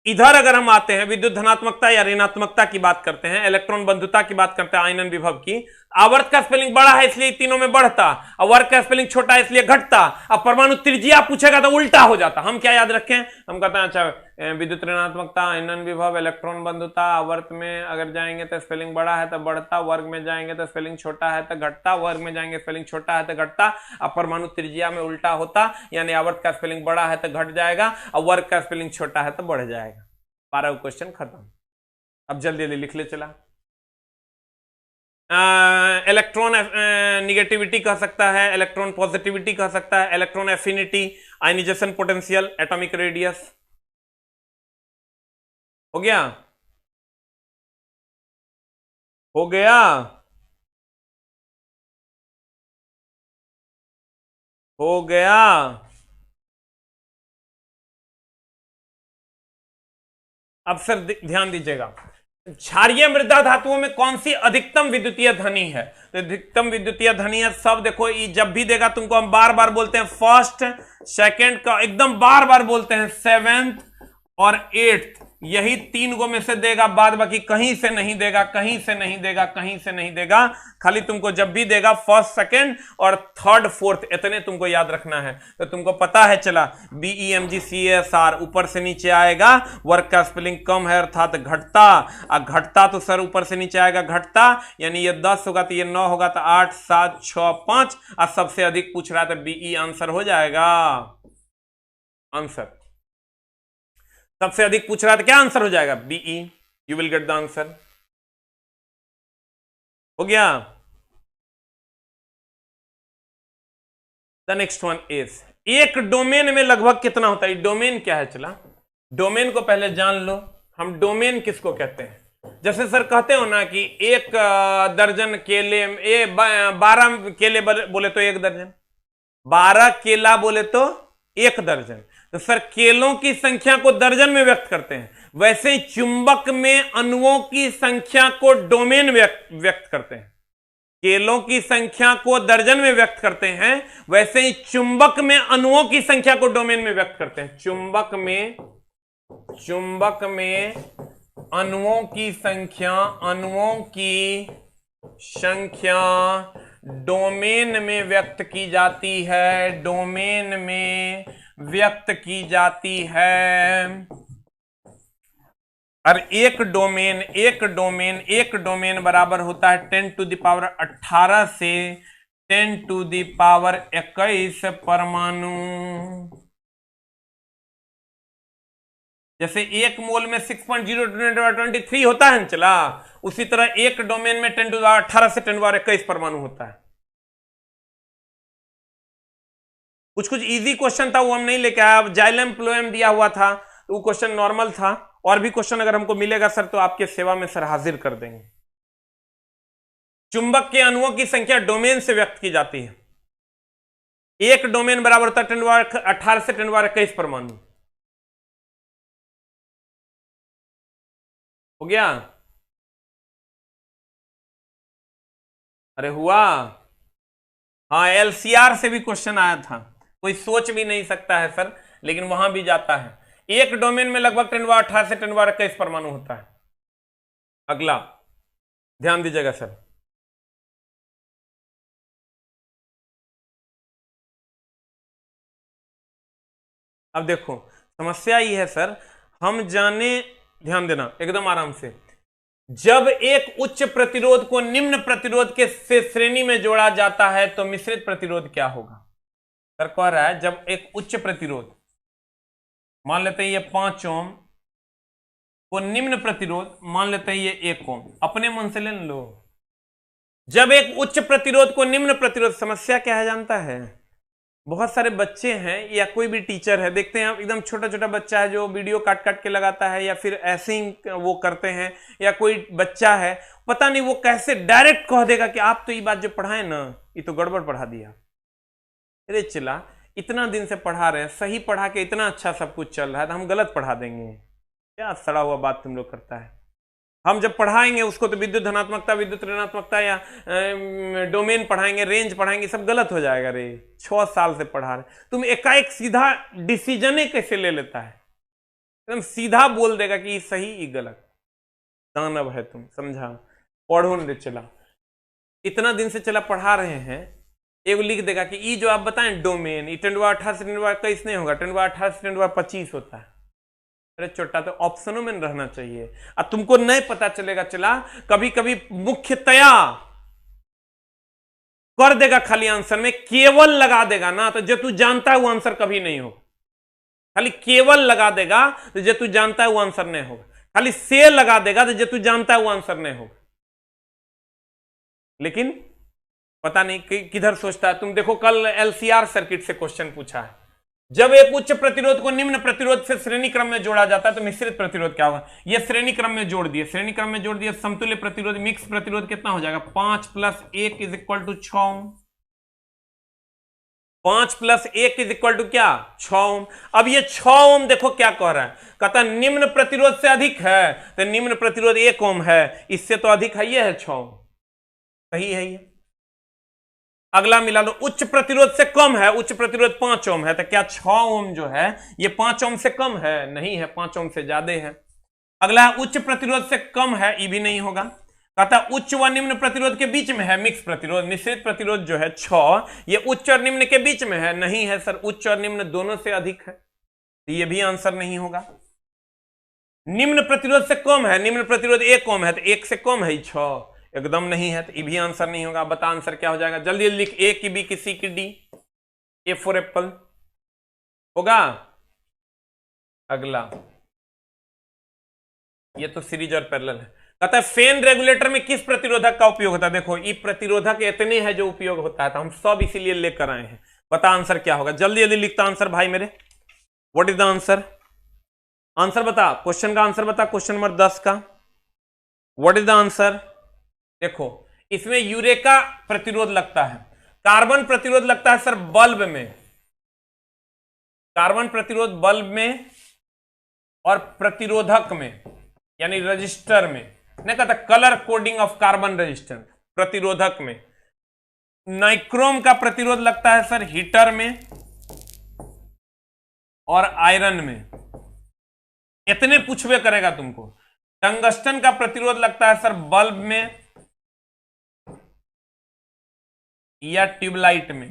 A: इधर अगर हम आते हैं विद्युत धनात्मकता या ऋणात्मकता की बात करते हैं, इलेक्ट्रॉन बंधुता की बात करते हैं, आयनन विभव की, आवर्त का स्पेलिंग बड़ा है इसलिए तीनों में बढ़ता, और वर्ग का स्पेलिंग छोटा है इसलिए घटता। अब परमाणु त्रिज्या पूछेगा तो उल्टा हो जाता। हम क्या याद रखें, हम कहते हैं अच्छा विद्युत ऋणात्मकता, आयनन विभव, इलेक्ट्रॉन बंधुता, आवर्त में अगर जाएंगे तो स्पेलिंग बड़ा है तो बढ़ता, वर्ग में जाएंगे तो स्पेलिंग छोटा है तो घटता, वर्ग में जाएंगे स्पेलिंग छोटा है तो घटता। अब परमाणु त्रिज्या में उल्टा होता, यानी आवर्त का स्पेलिंग बड़ा है तो घट जाएगा और वर्ग का स्पेलिंग छोटा है तो बढ़ जाएगा। 12 क्वेश्चन खत्म। अब जल्दी जल्दी लिख ले चला। इलेक्ट्रॉन निगेटिविटी कह सकता है, इलेक्ट्रॉन पॉजिटिविटी कह सकता है, electron affinity, ionisation potential, atomic radius. हो गया, हो गया, हो गया। अब सर ध्यान दीजिएगा, क्षारीय मृदा धातुओं में कौन सी अधिकतम विद्युतीय ध्वनि है? तो अधिकतम विद्युतीय ध्वनि है सब, देखो ये जब भी देगा तुमको हम बार बार बोलते हैं फर्स्ट सेकंड का, एकदम बार बार बोलते हैं सेवेंथ और एट्थ, यही 3 गो में से देगा, बाद बाकी कहीं से नहीं देगा, कहीं से नहीं देगा, कहीं से नहीं देगा। खाली तुमको जब भी देगा फर्स्ट सेकंड और थर्ड फोर्थ, इतने तुमको याद रखना है। तो तुमको पता है चला, BEMGCASR ऊपर से नीचे आएगा, वर्ग का स्पेलिंग कम है अर्थात घटता, और घटता तो सर ऊपर से नीचे आएगा घटता, यानी ये 10 होगा तो ये 9 होगा तो 8 7 6 5, और सबसे अधिक पूछ रहा है तो BE आंसर हो जाएगा। आंसर सबसे अधिक पूछ रहा था, क्या आंसर हो जाएगा? BE। You will get the answer. हो गया। द नेक्स्ट वन इज, एक डोमेन में लगभग कितना होता है? डोमेन क्या है चला, डोमेन को पहले जान लो। हम डोमेन किसको कहते हैं? जैसे सर कहते हो ना कि 1 दर्जन केले, 12 केले बोले तो 1 दर्जन, 12 केला बोले तो 1 दर्जन। तो सर केलों की संख्या को दर्जन में व्यक्त करते हैं, वैसे ही चुंबक में अणुओं की संख्या को डोमेन व्यक्त करते हैं। केलों की संख्या को दर्जन में व्यक्त करते हैं, वैसे ही चुंबक में अणुओं की संख्या को डोमेन में व्यक्त करते हैं। चुंबक में अणुओं की संख्या डोमेन में व्यक्त की जाती है, डोमेन में व्यक्त की जाती है। और एक डोमेन बराबर होता है 10 टू द पावर 18 से 10 टू द पावर 21 परमाणु। जैसे 1 मोल में 6.023 होता है चला, उसी तरह एक डोमेन में 10 टू द पावर 18 से 10 टू द पावर 21 परमाणु होता है। कुछ इजी क्वेश्चन था वो हम नहीं लेके आया। जाइलम फ्लोएम दिया हुआ था तो वो क्वेश्चन नॉर्मल था, और भी क्वेश्चन अगर हमको मिलेगा सर तो आपके सेवा में सर हाजिर कर देंगे। चुंबक के अणुओं की संख्या डोमेन से व्यक्त की जाती है। एक डोमेन बराबर होता है 10 टू द पावर 18 से 10 टू द पावर 21 परमाणु। हो गया? अरे हुआ। हाँ, LCR से भी क्वेश्चन आया था, कोई सोच भी नहीं सकता है सर, लेकिन वहां भी जाता है। एक डोमेन में लगभग 10 टू द पावर 18 से 10 टू द पावर 21 परमाणु होता है। अगला ध्यान दीजिएगा सर, अब देखो समस्या ये है सर, हम जाने, ध्यान देना एकदम आराम से, जब एक उच्च प्रतिरोध को निम्न प्रतिरोध के श्रेणी में जोड़ा जाता है तो मिश्रित प्रतिरोध क्या होगा? सर कह रहा है जब एक उच्च प्रतिरोध, मान लेते हैं ये 5 ओम, को निम्न प्रतिरोध मान लेते हैं ये 1 ओम, अपने मन से ले लो। जब एक उच्च प्रतिरोध को निम्न प्रतिरोध, समस्या क्या है जानता है? बहुत सारे बच्चे हैं या कोई भी टीचर है, देखते हैं एकदम छोटा छोटा बच्चा है जो वीडियो काट काट के लगाता है, या फिर ऐसे ही वो करते हैं, या कोई बच्चा है पता नहीं वो कैसे डायरेक्ट कह देगा कि आप तो ये बात जो पढ़ाए ना ये तो गड़बड़ पढ़ा दिया। अरे चला, इतना दिन से पढ़ा रहे हैं, सही पढ़ा के इतना अच्छा सब कुछ चल रहा है, तो हम गलत पढ़ा देंगे? क्या सड़ा हुआ बात तुम लोग करता है। हम जब पढ़ाएंगे उसको तो विद्युत धनात्मकता, विद्युत ऋणात्मकता या डोमेन पढ़ाएंगे, रेंज पढ़ाएंगे, सब गलत हो जाएगा। रे 6 साल से पढ़ा रहे तुम, एकाएक सीधा डिसीजन कैसे ले लेता है? एकदम सीधा बोल देगा कि ये सही ये गलत। दानव है तुम, समझा? पढ़ो न चला, इतना दिन से चला पढ़ा रहे हैं, एगो लिख देगा कि ये जो आप बताएं डोमेन, ये 10⁻18 से 10⁻23 नहीं होगा, 10⁻18 से 10⁻25 होता है। अरे छोटा, तो ऑप्शनों में रहना चाहिए। अब तुमको नहीं पता चलेगा चला, कभी कभी मुख्यतया कर देगा खाली आंसर में केवल लगा देगा ना, तो जो तू जानता है वो आंसर कभी नहीं होगा। खाली केवल लगा देगा तो जो तू जानता है वो आंसर नहीं होगा। खाली से लगा देगा तो जो तू जानता है वो आंसर नहीं होगा। लेकिन पता नहीं किधर सोचता है। तुम देखो कल एलसीआर सर्किट से क्वेश्चन पूछा है, जब एक उच्च प्रतिरोध को निम्न प्रतिरोध से श्रेणी क्रम में जोड़ा जाता है तो मिश्रित प्रतिरोध क्या होगा? ये श्रेणी क्रम में जोड़ दिए, श्रेणी क्रम में जोड़ दिए, समतुल्य प्रतिरोध मिक्स प्रतिरोध कितना हो जाएगा? 5 + 1 = 6 ओम। 5 + 1 = क्या? 6 ओम। अब ये 6 ओम देखो क्या कह रहा है, कहता निम्न प्रतिरोध से अधिक है, तो निम्न प्रतिरोध 1 ओम है, इससे तो अधिक है, ये है 6 ओम, सही है ये। अगला मिला लो, उच्च प्रतिरोध से कम है, उच्च प्रतिरोध 5 ओम है, तो क्या 6 ओम जो है ये 5 ओम से कम है? नहीं है, 5 ओम से ज्यादा है। अगला उच्च प्रतिरोध से कम है, ये भी नहीं होगा। कहता उच्च व निम्न प्रतिरोध के बीच में है मिक्स प्रतिरोध, मिश्रित प्रतिरोध जो है 6, ये उच्च और निम्न के बीच में है, नहीं है सर, उच्च और निम्न दोनों से अधिक है, तो ये भी आंसर नहीं होगा। निम्न प्रतिरोध से कम है, निम्न प्रतिरोध 1 ओम है, तो 1 से कम है 6, एकदम नहीं है, तो ये भी आंसर नहीं होगा। बता आंसर क्या हो जाएगा? जल्दी लिख, ए की बी की सी की डी, ए फॉर एप्पल होगा। अगला, ये तो सीरीज और पैरेलल है। कहता है फैन रेगुलेटर में किस प्रतिरोधक का उपयोग होता है? देखो ये प्रतिरोधक इतने हैं जो उपयोग होता है, तो हम सब इसीलिए लेकर आए हैं। बता आंसर क्या होगा? जल्दी जल्दी लिखता आंसर भाई मेरे। What is the answer? Answer बता, क्वेश्चन का आंसर बता, क्वेश्चन नंबर 10 का व्हाट इज द आंसर? देखो इसमें यूरेका प्रतिरोध लगता है, कार्बन प्रतिरोध लगता है सर बल्ब में, कार्बन प्रतिरोध बल्ब में और प्रतिरोधक में यानी रजिस्टर में, नहीं कहता colour coding of carbon resistance, प्रतिरोधक में। नाइक्रोम का प्रतिरोध लगता है सर हीटर में और आयरन में, इतने पूछवे करेगा तुमको। टंगस्टन का प्रतिरोध लगता है सर बल्ब में या ट्यूबलाइट में।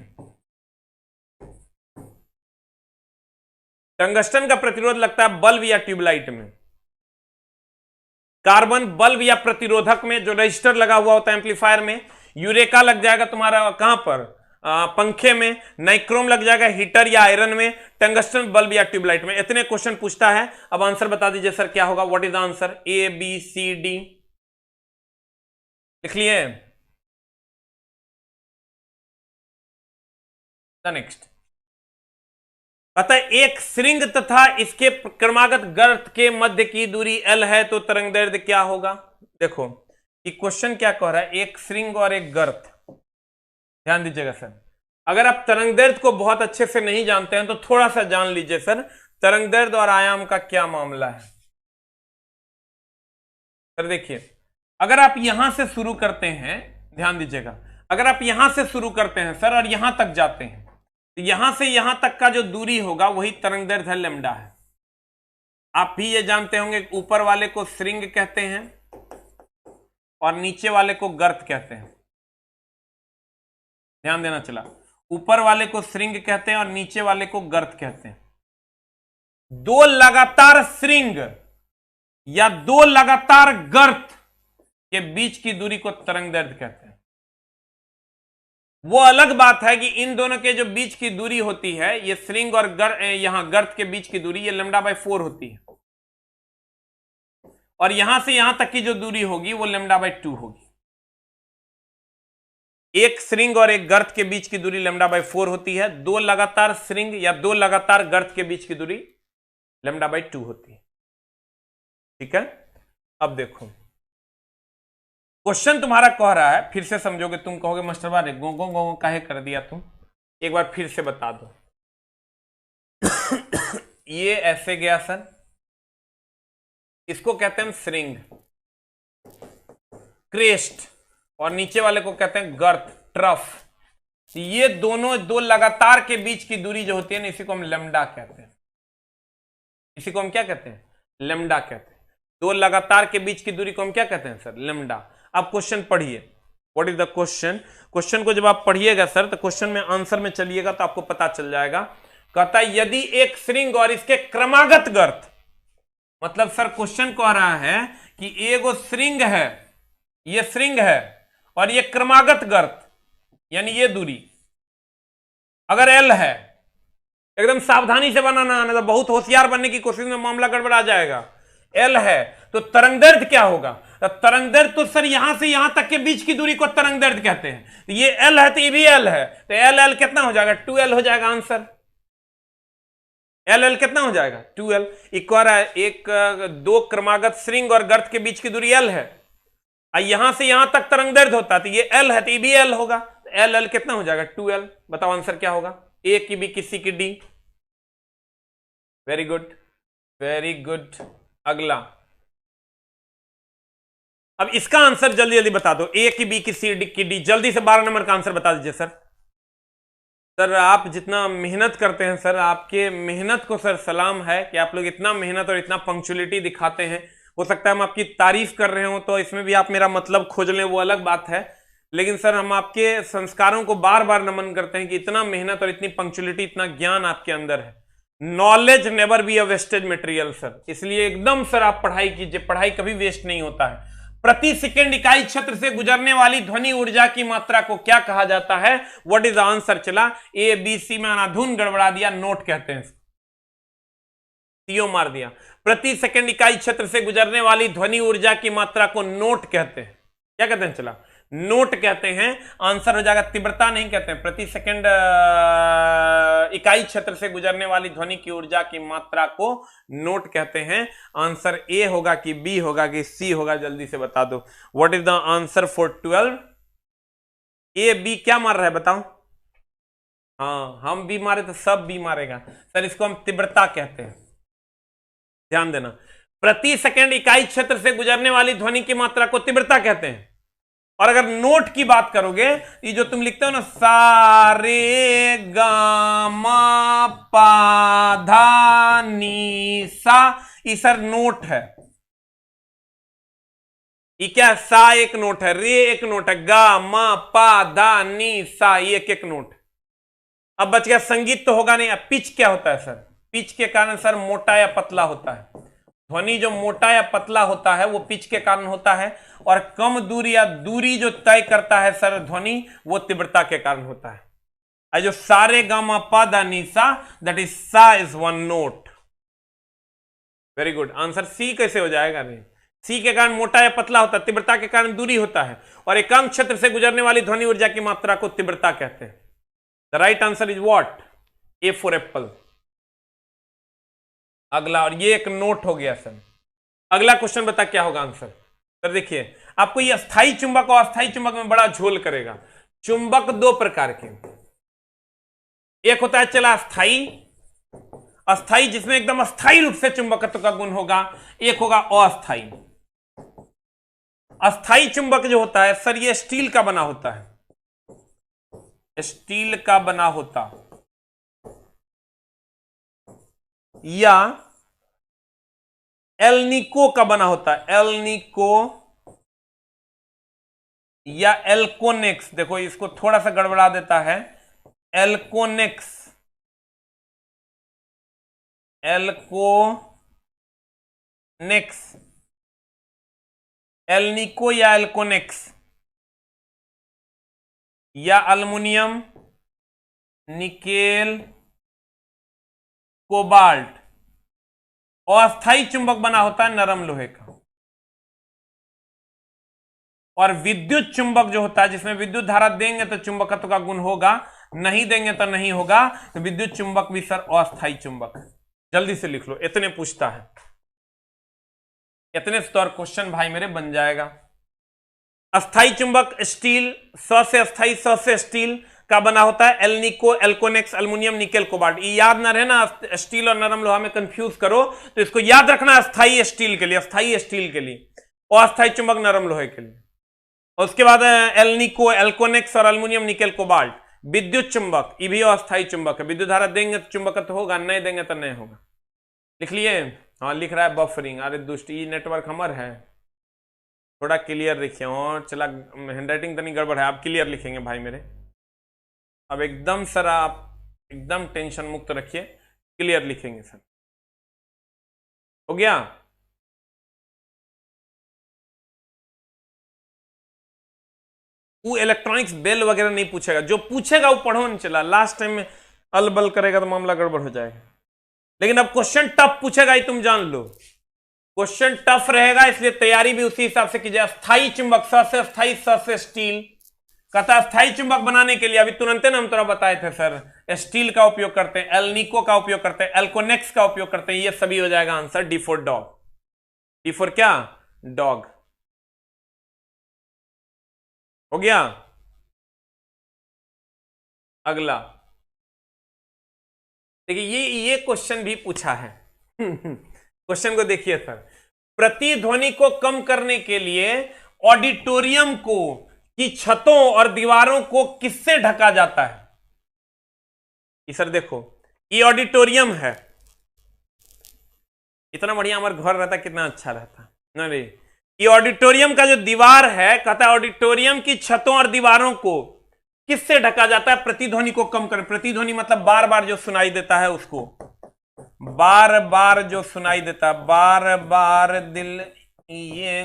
A: टंगस्टन का प्रतिरोध लगता है बल्ब या ट्यूबलाइट में। कार्बन बल्ब या प्रतिरोधक में जो रजिस्टर लगा हुआ होता है एम्पलीफायर में। यूरेका लग जाएगा तुम्हारा कहां पर? पंखे में। नाइक्रोम लग जाएगा हीटर या आयरन में। टंगस्टन बल्ब या ट्यूबलाइट में। इतने क्वेश्चन पूछता है। अब आंसर बता दीजिए सर क्या होगा? What is the answer? A B C D लिख लिए। नेक्स्ट अतः एक श्रृंग तथा इसके क्रमागत गर्त के मध्य की दूरी L है तो तरंगदैर्घ्य क्या होगा? देखो ये क्वेश्चन क्या कह रहा है, एक श्रृंग और एक गर्त। ध्यान दीजिएगा सर, अगर आप तरंगदैर्घ्य को बहुत अच्छे से नहीं जानते हैं तो थोड़ा सा जान लीजिए सर तरंगदैर्घ्य और आयाम का क्या मामला है। सर देखिए, अगर आप यहां से शुरू करते हैं, ध्यान दीजिएगा, अगर आप यहां से शुरू करते हैं सर और यहां तक जाते हैं तो यहां से यहां तक का जो दूरी होगा वही तरंगदैर्घ्य लैम्डा है। आप भी ये जानते होंगे ऊपर वाले को श्रृंग कहते हैं और नीचे वाले को गर्त कहते हैं। ध्यान देना चला, ऊपर वाले को श्रृंग कहते हैं और नीचे वाले को गर्त कहते हैं। दो लगातार श्रृंग या दो लगातार गर्त के बीच की दूरी को तरंगदैर्घ्य कहते हैं। वो अलग बात है कि इन दोनों के जो बीच की दूरी होती है, ये श्रृंग और यहां गर्त के बीच की दूरी ये λ/4 होती है और यहां से यहां तक की जो दूरी होगी वो λ/2 होगी। एक श्रृंग और एक गर्त के बीच की दूरी λ/4 होती है। दो लगातार श्रृंग या दो लगातार गर्त के बीच की दूरी λ/2 होती है। ठीक है, अब देखो क्वेश्चन तुम्हारा कह रहा है, फिर से समझोगे, तुम कहोगे मास्टर बारे गो गो गो काहे कर दिया तुम, एक बार फिर से बता दो। ये ऐसे गया सर, इसको कहते हैं श्रृंग क्रेस्ट और नीचे वाले को कहते हैं गर्त ट्रफ। ये दोनों दो लगातार के बीच की दूरी जो होती है ना, इसी को हम लैम्डा कहते हैं। इसी को हम क्या कहते हैं? लेमडा कहते हैं। दो लगातार के बीच की दूरी को हम क्या कहते हैं सर? लेमडा। अब क्वेश्चन पढ़िए, what is the question. Question को जब आप पढ़िएगा सर तो क्वेश्चन में आंसर में चलिएगा तो आपको पता चल जाएगा। कहता है यदि एक श्रृंग और इसके क्रमागत गर्त, मतलब सर क्वेश्चन को आ रहा है कि एगो श्रृंग है, ये श्रृंग है और ये क्रमागत गर्त यानी ये दूरी अगर एल है, एकदम सावधानी से बनाना, नहीं तो बहुत होशियार बनने की कोशिश में मामला गड़बड़ा जाएगा। एल है तो तरंग दैर्ध्य क्या होगा? तो तरंग दैर्ध्य तो सर यहां से यहां तक के बीच की दूरी को तरंग दैर्ध्य कहते हैं। तो ये एल है तो ये भी एल है, तो एल एल कितना हो जाएगा? 2l हो जाएगा आंसर। एल एल कितना हो जाएगा? 2l। एक दो क्रमागत श्रृंग और गर्त के बीच की दूरी एल है, यहां से यहां तक तरंग दैर्ध्य होता है तो ये एल है तो ये भी एल होगा। तो एल एल कितना हो जाएगा? 2l। बताओ आंसर क्या होगा? ए की बी की सी की D. Very good, very good. अगला, अब इसका आंसर जल्दी जल्दी बता दो। ए की बी की सी की डी, जल्दी से 12 नंबर का आंसर बता दीजिए सर। सर आप जितना मेहनत करते हैं सर, आपके मेहनत को सर सलाम है कि आप लोग इतना मेहनत और इतना पंक्चुअलिटी दिखाते हैं। हो सकता है हम आपकी तारीफ कर रहे हो तो इसमें भी आप मेरा मतलब खोज लें, वो अलग बात है, लेकिन सर हम आपके संस्कारों को बार बार नमन करते हैं कि इतना मेहनत और इतनी पंक्चुअलिटी, इतना ज्ञान आपके अंदर है। Knowledge never be a wastage material sir, इसलिए एकदम सर आप पढ़ाई कीजिए, पढ़ाई कभी वेस्ट नहीं होता है। प्रति सेकंड इकाई क्षेत्र से गुजरने वाली ध्वनि ऊर्जा की मात्रा को क्या कहा जाता है? What is the answer? चला ए बी सी में अनाधुन गड़बड़ा दिया, नोट कहते हैं, सीओ मार दिया। प्रति सेकंड इकाई क्षेत्र से गुजरने वाली ध्वनि ऊर्जा की मात्रा को नोट कहते हैं। क्या कहते हैं? चला नोट कहते हैं। आंसर हो जाएगा, तीव्रता नहीं कहते हैं, प्रति सेकंड इकाई क्षेत्र से गुजरने वाली ध्वनि की ऊर्जा की मात्रा को नोट कहते हैं। आंसर ए होगा कि बी होगा कि सी होगा? जल्दी से बता दो। What is the answer for 12? A B क्या मार रहा है बताओ? हाँ, हम बी मारे तो सब बी मारेगा सर, इसको हम तीव्रता कहते हैं। ध्यान देना, प्रति सेकंड इकाई क्षेत्र से गुजरने वाली ध्वनि की मात्रा को तीव्रता कहते हैं। और अगर नोट की बात करोगे, ये जो तुम लिखते हो ना, सा रे गा मा पा धा नी सा, ये सर नोट है। ये क्या? सा एक नोट है, रे एक नोट है, गा मा पा धा नी सा ये एक एक नोट। अब बच गया संगीत तो होगा नहीं। अब पिच क्या होता है सर? पिच के कारण सर मोटा या पतला होता है। ध्वनि जो मोटा या पतला होता है वो पिच के कारण होता है, और कम दूरी या दूरी जो तय करता है सर ध्वनि, वो तीव्रता के कारण होता है। जो सारे गामा पा दा नी सा, दैट इज सा is one note. Very good. Answer C कैसे हो जाएगा? नहीं, सी के कारण मोटा या पतला होता है, तीव्रता के कारण दूरी होता है, और एकांक क्षेत्र से गुजरने वाली ध्वनि ऊर्जा की मात्रा को तीव्रता कहते हैं। The right answer is what? A for Apple. अगला, और ये एक नोट हो गया सर। अगला क्वेश्चन बता क्या होगा आंसर? सर देखिए, आपको ये अस्थाई चुंबक और अस्थाई चुंबक में बड़ा झोल करेगा। चुंबक दो प्रकार के, एक होता है चला अस्थाई, अस्थाई जिसमें एकदम अस्थाई रूप से चुंबकत्व का गुण होगा, एक होगा अस्थाई। अस्थाई चुंबक जो होता है सर, ये स्टील का बना होता है, स्टील का बना होता, या एल्निको का बना होता है, एल्निको या एल्कोनेक्स। देखो इसको थोड़ा सा गड़बड़ा देता है, एल्कोनेक्स, एल्कोनेक्स, एल्निको या एल्कोनेक्स, या अल्युमिनियम, निकेल, कोबाल्ट। अस्थाई चुंबक बना होता है नरम लोहे का। और विद्युत चुंबक जो होता है, जिसमें विद्युत धारा देंगे तो चुंबकत्व का गुण होगा, नहीं देंगे तो नहीं होगा, तो विद्युत चुंबक भी सर अस्थाई चुंबक है। जल्दी से लिख लो, इतने पूछता है, इतने स्तर क्वेश्चन भाई मेरे बन जाएगा। अस्थाई चुंबक स्टील, स से अस्थाई, स से स्टील का बना होता है, एल्निको, एल्कोनेक्स, अल्युमिनियम, निकेल, कोबाल्ट। ये याद ना रहना, स्टील और नरम लोहा में कंफ्यूज करो तो इसको याद रखना अस्थाई स्टील के लिए, अस्थाई स्टील के लिए, और अस्थाई चुंबक नरम लोहे के लिए। और उसके बाद एल्निको, एल्कोनेक्स और अल्युमिनियम, निकेल, कोबाल्ट। विद्युत चुंबक, ये भी अस्थाई चुंबक है, विद्युत धारा देंगे तो चुंबकत्व होगा, नहीं देंगे तो नहीं होगा। लिख लिए? हाँ लिख रहा है बफरिंग। अरे दुष्ट, ये नेटवर्क हमार है, थोड़ा क्लियर लिखिए। और चला हैंडराइटिंग तो नहीं गड़बड़ है, आप क्लियर लिखेंगे भाई मेरे। अब एकदम सर आप एकदम टेंशन मुक्त रखिए, क्लियर लिखेंगे सर। हो गया? वो इलेक्ट्रॉनिक्स बेल वगैरह नहीं पूछेगा, जो पूछेगा वो पढ़ो नहीं चला, लास्ट टाइम में अलबल करेगा तो मामला गड़बड़ हो जाएगा। लेकिन अब क्वेश्चन टफ पूछेगा, ये तुम जान लो, क्वेश्चन टफ रहेगा, इसलिए तैयारी भी उसी हिसाब से कीजिए। अस्थाई चुंबक, स से अस्थाई, स से स्टील। कहता है अस्थाई चुंबक बनाने के लिए, अभी तुरंत ना हम थोड़ा बताए थे सर, स्टील का उपयोग करते हैं, एल्निको का उपयोग करते हैं, एल्कोनेक्स का उपयोग करते हैं, ये सभी हो जाएगा answer. D for dog. D for क्या? डॉग। हो गया? अगला देखिए, ये क्वेश्चन भी पूछा है। क्वेश्चन को देखिए सर, प्रतिध्वनि को कम करने के लिए ऑडिटोरियम को की छतों और दीवारों को किससे ढका जाता है? ये सर देखो, ये ऑडिटोरियम है, इतना बढ़िया हमारा घर रहता कितना अच्छा रहता ना रे। ये ऑडिटोरियम का जो दीवार है, कहता है ऑडिटोरियम की छतों और दीवारों को किससे ढका जाता है प्रतिध्वनि को कम कर? प्रतिध्वनि मतलब बार बार जो सुनाई देता है उसको, बार बार जो सुनाई देता, बार बार दिल ये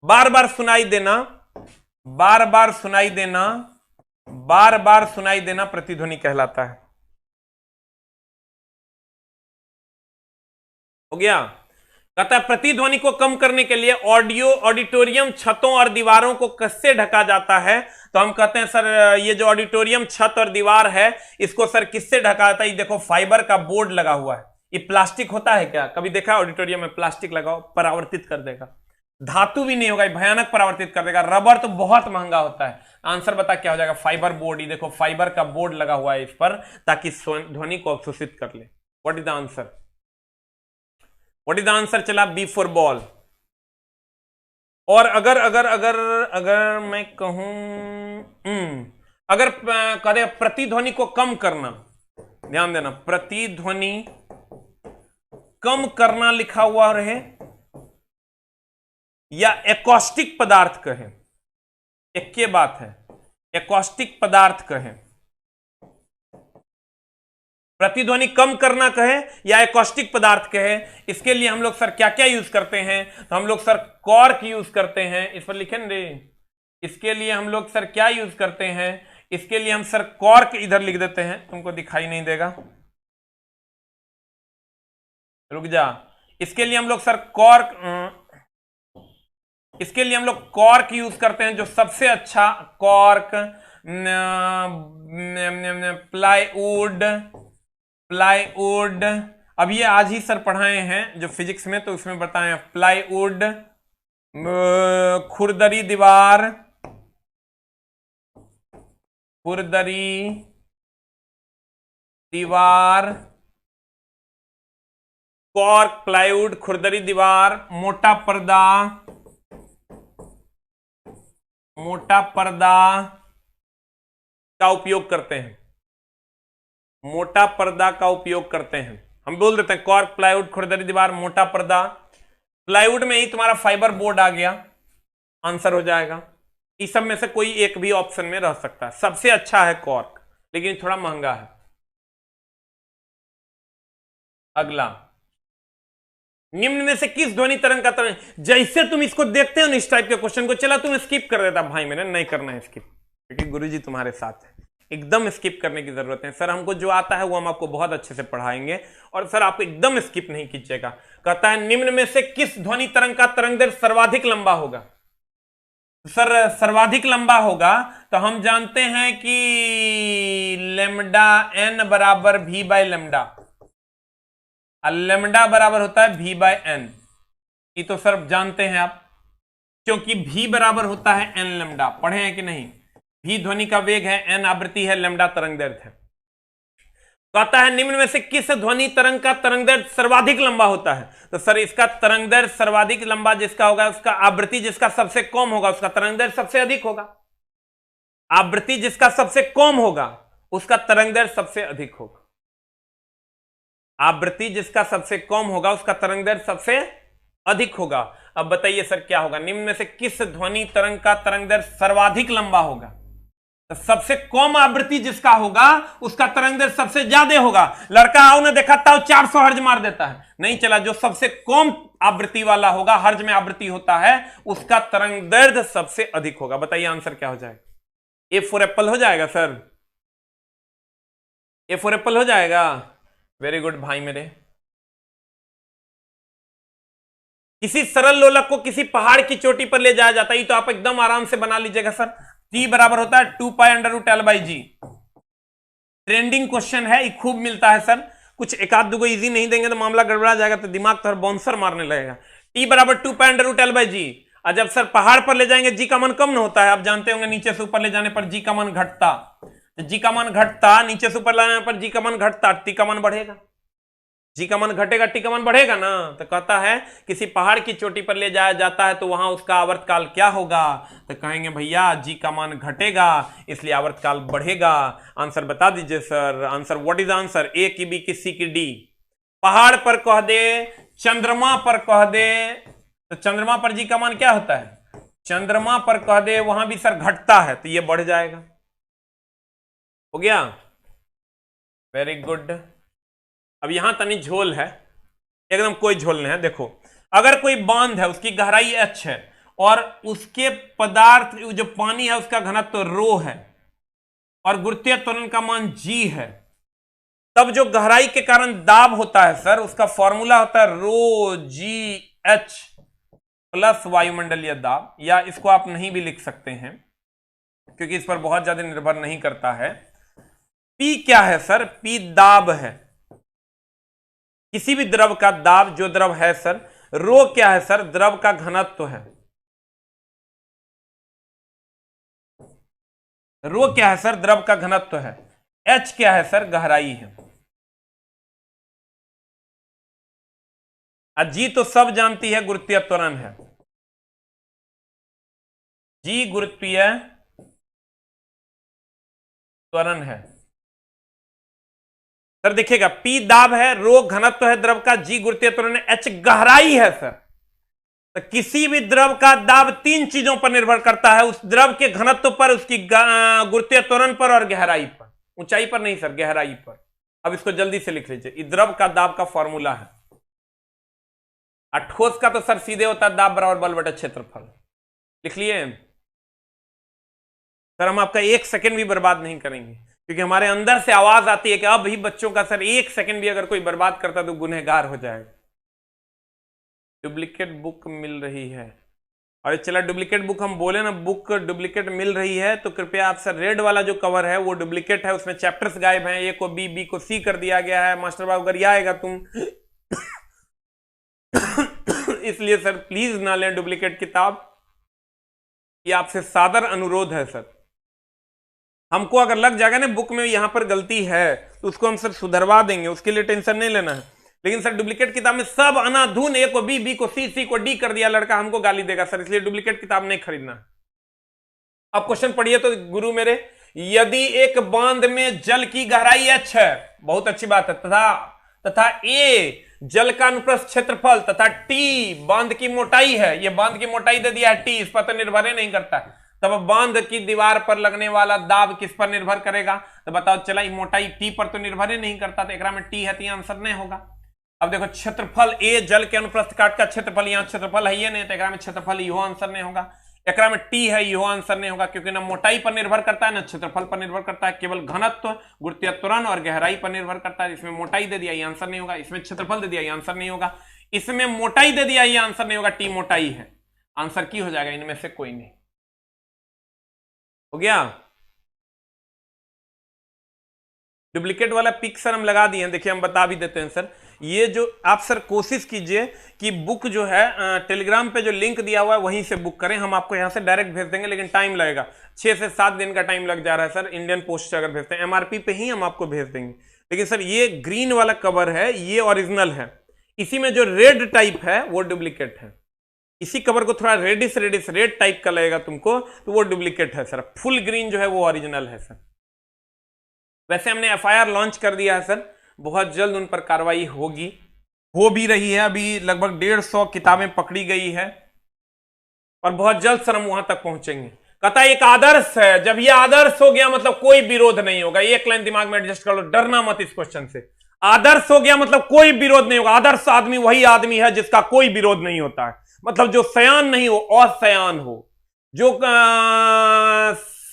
A: बार बार सुनाई देना, बार बार सुनाई देना, बार बार सुनाई देना प्रतिध्वनि कहलाता है। हो गया? कहता है प्रतिध्वनि को कम करने के लिए ऑडिटोरियम छतों और दीवारों को किससे ढका जाता है? तो हम कहते हैं सर, ये जो ऑडिटोरियम छत और दीवार है, इसको सर किससे ढका जाता है? ये देखो फाइबर का बोर्ड लगा हुआ है। ये प्लास्टिक होता है क्या? कभी देखा ऑडिटोरियम में प्लास्टिक लगाओ, परावर्तित कर देगा। धातु भी नहीं होगा, भयानक परावर्तित कर देगा। रबर तो बहुत महंगा होता है। आंसर बता क्या हो जाएगा? Fibre board. ये देखो फाइबर का बोर्ड लगा हुआ है इस पर, ताकि ध्वनि को अवशोषित कर ले। What is the answer? What is the answer? चला बी फॉर बॉल। और अगर अगर अगर अगर मैं कहूं अगर करें प्रतिध्वनि को कम करना, ध्यान देना, प्रतिध्वनि कम करना लिखा हुआ रहे या एकॉस्टिक पदार्थ कहे, एक के बात है, एकॉस्टिक पदार्थ कहे, प्रतिध्वनि कम करना कहे या एकॉस्टिक पदार्थ कहे, इसके लिए हम लोग सर क्या क्या यूज करते हैं? तो हम लोग सर कॉर्क यूज करते हैं। इस पर लिखे रे, इसके लिए हम लोग सर क्या यूज करते हैं? इसके लिए हम सर कॉर्क इधर लिख देते हैं, तुमको दिखाई नहीं देगा, रुक जा। इसके लिए हम लोग सर कॉर्क, इसके लिए हम लोग कॉर्क यूज करते हैं, जो सबसे अच्छा कॉर्क, प्लाईवुड, प्लाईवुड। अब ये आज ही सर पढ़ाए हैं जो फिजिक्स में, तो उसमें बताए प्लाईवुड, खुरदरी दीवार, खुरदरी दीवार, कॉर्क, प्लाईवुड, खुरदरी दीवार, मोटा पर्दा, मोटा पर्दा का उपयोग करते हैं, मोटा पर्दा का उपयोग करते हैं। हम बोल देते हैं कॉर्क, प्लाईवुड, खुरदरी दीवार, मोटा पर्दा। प्लाईवुड में ही तुम्हारा फाइबर बोर्ड आ गया, आंसर हो जाएगा। इस सब में से कोई एक भी ऑप्शन में रह सकता है। सबसे अच्छा है कॉर्क, लेकिन थोड़ा महंगा है। अगला, निम्न में से किस ध्वनि तरंग का तरंग, जैसे तुम इसको देखते हो ना इस टाइप के क्वेश्चन को, चला तुम स्किप कर देता भाई, मैंने नहीं करना है स्किप, क्योंकि गुरुजी तुम्हारे साथ है। एकदम स्किप करने की जरूरत है। सर हमको जो आता है वो हम आपको बहुत अच्छे से पढ़ाएंगे, और सर आप एकदम स्किप नहीं कीजिएगा। कहता है निम्न में से किस ध्वनि तरंग का तरंगदैर्घ्य सर्वाधिक लंबा होगा? सर सर्वाधिक लंबा होगा तो हम जानते हैं कि लेमडा एन बराबर वी बाय लेमडा, लेमडा बराबर होता है वी बाय एन। ये तो सर जानते हैं आप, क्योंकि v बराबर होता है एन लेमडा। पढ़े हैं कि नहीं? v ध्वनि का वेग है, एन आवृत्ति है, लेमडा तरंगदैर्घ्य है। कहता है निम्न में से किस ध्वनि तरंग का तरंगदैर्घ्य सर्वाधिक लंबा होता है? तो सर इसका तरंगदैर्घ्य सर्वाधिक लंबा जिसका होगा, उसका आवृत्ति जिसका सबसे कम होगा उसका तरंगदैर्घ्य सबसे अधिक होगा। आवृत्ति जिसका सबसे कम होगा उसका तरंगदैर्घ्य सबसे अधिक होगा। आवृत्ति जिसका सबसे कम होगा उसका तरंग दैर्ध्य सबसे अधिक होगा। अब बताइए सर क्या होगा, निम्न में से किस ध्वनि तरंग का तरंग दैर्ध्य सर्वाधिक लंबा होगा? तो सबसे कम आवृत्ति जिसका होगा उसका तरंग दैर्ध्य सबसे ज्यादा होगा। लड़का आओ ना दिखाता हूं 400 हर्ज मार देता है, नहीं चला। जो सबसे कम आवृत्ति वाला होगा, हर्ज में आवृत्ति होता है, उसका तरंग दैर्ध्य सबसे अधिक होगा। बताइए आंसर क्या हो जाएगा? ए फॉर एप्पल हो जाएगा सर, ए फॉर एप्पल हो जाएगा। वेरी गुड भाई मेरे। किसी सरल लोलक को किसी पहाड़ की चोटी पर ले जाया जाता है, तो आप एकदम आराम से बना लीजिएगा सर। T बराबर होता है 2π√L/g। ट्रेंडिंग क्वेश्चन है, ये खूब मिलता है सर। कुछ एक आध दो इजी नहीं देंगे तो मामला गड़बड़ा जाएगा, तो दिमाग तो बाउंसर मारने लगेगा। T बराबर 2π√L/g। और जब सर पहाड़ पर ले जाएंगे जी का मान कम ना होता है, आप जानते होंगे नीचे से ऊपर ले जाने पर जी का मान घटता, जी का मान घटता, नीचे से ऊपर लाने पर जी का मान घटता, टी का मान बढ़ेगा। जी का मान घटेगा, टी का मान बढ़ेगा ना। तो कहता है किसी पहाड़ की चोटी पर ले जाया जाता है तो वहां उसका आवर्तकाल क्या होगा? तो कहेंगे भैया जी का मान घटेगा इसलिए आवर्तकाल बढ़ेगा। आंसर बता दीजिए sir. Answer what is answer? A की बी की सी की डी? पहाड़ पर कह दे, चंद्रमा पर कह दे, तो चंद्रमा पर जी का मान क्या होता है? चंद्रमा पर कह दे वहां भी सर घटता है, तो ये बढ़ जाएगा। हो गया, वेरी गुड। अब यहां तनी झोल है, एकदम कोई झोल नहीं है। देखो, अगर कोई बांध है, उसकी गहराई h है और उसके पदार्थ जो पानी है उसका घनत्व रो है और गुरुत्वीय त्वरण का मान g है, तब जो गहराई के कारण दाब होता है सर, उसका फॉर्मूला होता है रो जी एच प्लस वायुमंडलीय दाब। या इसको आप नहीं भी लिख सकते हैं क्योंकि इस पर बहुत ज्यादा निर्भर नहीं करता है। P क्या है सर? P दाब है, किसी भी द्रव का दाब जो द्रव है सर। रो क्या है सर? द्रव का घनत्व है। रो क्या है सर? द्रव का घनत्व है। एच क्या है सर? गहराई है। जी तो सब जानती है, गुरुत्वीय त्वरण है। जी गुरुत्वीय त्वरण है सर। देखिएगा, P दाब है, रो घनत्व है द्रव का, जी गुरुत्वीय त्वरण है, H गहराई है सर। तो किसी भी द्रव का दाब तीन चीजों पर निर्भर करता है, उस द्रव के घनत्व पर, उसकी गुरुत्वीय त्वरण पर और गहराई पर। ऊंचाई पर नहीं सर, गहराई पर। अब इसको जल्दी से लिख लीजिए, इस द्रव का दाब का फॉर्मूला है। ठोस का तो सर सीधे होता है दाब बराबर बल बटा क्षेत्रफल। लिख लिए सर? हम आपका एक सेकंड भी बर्बाद नहीं करेंगे क्योंकि हमारे अंदर से आवाज आती है कि अब ही बच्चों का सर एक सेकंड भी अगर कोई बर्बाद करता तो गुनहगार हो जाएगा। डुप्लीकेट बुक मिल रही है, और चला डुप्लीकेट बुक हम बोले ना, बुक डुप्लीकेट मिल रही है तो कृपया आप सर रेड वाला जो कवर है वो डुप्लीकेट है, उसमें चैप्टर्स गायब हैं। ए को बी, बी को सी कर दिया गया है। मास्टर बाबू अगर आएगा तुम इसलिए सर प्लीज ना लें डुप्लीकेट किताब, ये आपसे सादर अनुरोध है सर। हमको अगर लग जाएगा ना बुक में यहां पर गलती है तो उसको हम सर सुधरवा देंगे, उसके लिए टेंशन नहीं लेना है। लेकिन सर डुप्लीकेट किताब में सब अनाधुन, ए को बी, बी को सी, सी को डी कर दिया, लड़का हमको गाली देगा सर, इसलिए डुप्लीकेट किताब नहीं खरीदना। अब क्वेश्चन पढ़िए तो गुरु मेरे, यदि एक बांध में जल की गहराई h है, बहुत अच्छी बात है, तथा ए जल का अनुप्रस्थ क्षेत्रफल तथा टी बांध की मोटाई है, ये बांध की मोटाई दे दिया है टी, इस पर तो निर्भर ही नहीं करता। तब बांध की दीवार पर लगने वाला दाब किस पर निर्भर करेगा? तो बताओ, चला मोटाई टी पर तो निर्भर ही नहीं करता, तो एकरा में टी है तो यह आंसर नहीं होगा। अब देखो, क्षेत्रफल ए जल के अनुप्रस्थ काट का क्षेत्रफल, यहां क्षेत्रफल है ये नहीं, तो एकरा में क्षेत्रफल यो आंसर नहीं होगा। एकरा में टी है, यो आंसर नहीं होगा क्योंकि ना मोटाई पर निर्भर करता है ना क्षेत्रफल पर निर्भर करता है, केवल घनत्व, गुरुत्वीय त्वरण और गहराई पर निर्भर करता है। इसमें मोटाई दे दिया, ये आंसर नहीं होगा। इसमें क्षेत्रफल दे दिया, ये आंसर नहीं होगा। इसमें मोटाई दे दिया, ये आंसर नहीं होगा। टी मोटाई है, आंसर की हो जाएगा, इनमें से कोई नहीं। हो गया? डुप्लीकेट वाला पिक सर हम लगा दिए हैं, देखिए हम बता भी देते हैं सर। ये जो आप सर कोशिश कीजिए कि बुक जो है टेलीग्राम पे जो लिंक दिया हुआ है वहीं से बुक करें, हम आपको यहां से डायरेक्ट भेज देंगे, लेकिन टाइम लगेगा, 6 से 7 दिन का टाइम लग जा रहा है सर। इंडियन पोस्ट से अगर भेजते हैं एमआरपी पे ही हम आपको भेज देंगे। लेकिन सर ये ग्रीन वाला कवर है, ये ओरिजिनल है, इसी में जो रेड टाइप है वो डुप्लीकेट है। इसी कवर को थोड़ा रेडिश रेड टाइप का लगेगा तुमको तो वो डुप्लीकेट है सर। फुल ग्रीन जो है वो ओरिजिनल है सर। वैसे हमने एफआईआर लॉन्च कर दिया है सर, बहुत जल्द उन पर कार्रवाई होगी, हो भी रही है। अभी लगभग 150 किताबें पकड़ी गई है और बहुत जल्द सर हम वहां तक पहुंचेंगे। कहता एक आदर्श है, जब यह आदर्श हो गया मतलब कोई विरोध नहीं होगा। एक लाइन दिमाग में एडजस्ट कर लो, डरना मत इस क्वेश्चन से। आदर्श हो गया मतलब कोई विरोध नहीं होगा। आदर्श आदमी वही आदमी है जिसका कोई विरोध नहीं होता है, मतलब जो सयान नहीं हो असयान हो, जो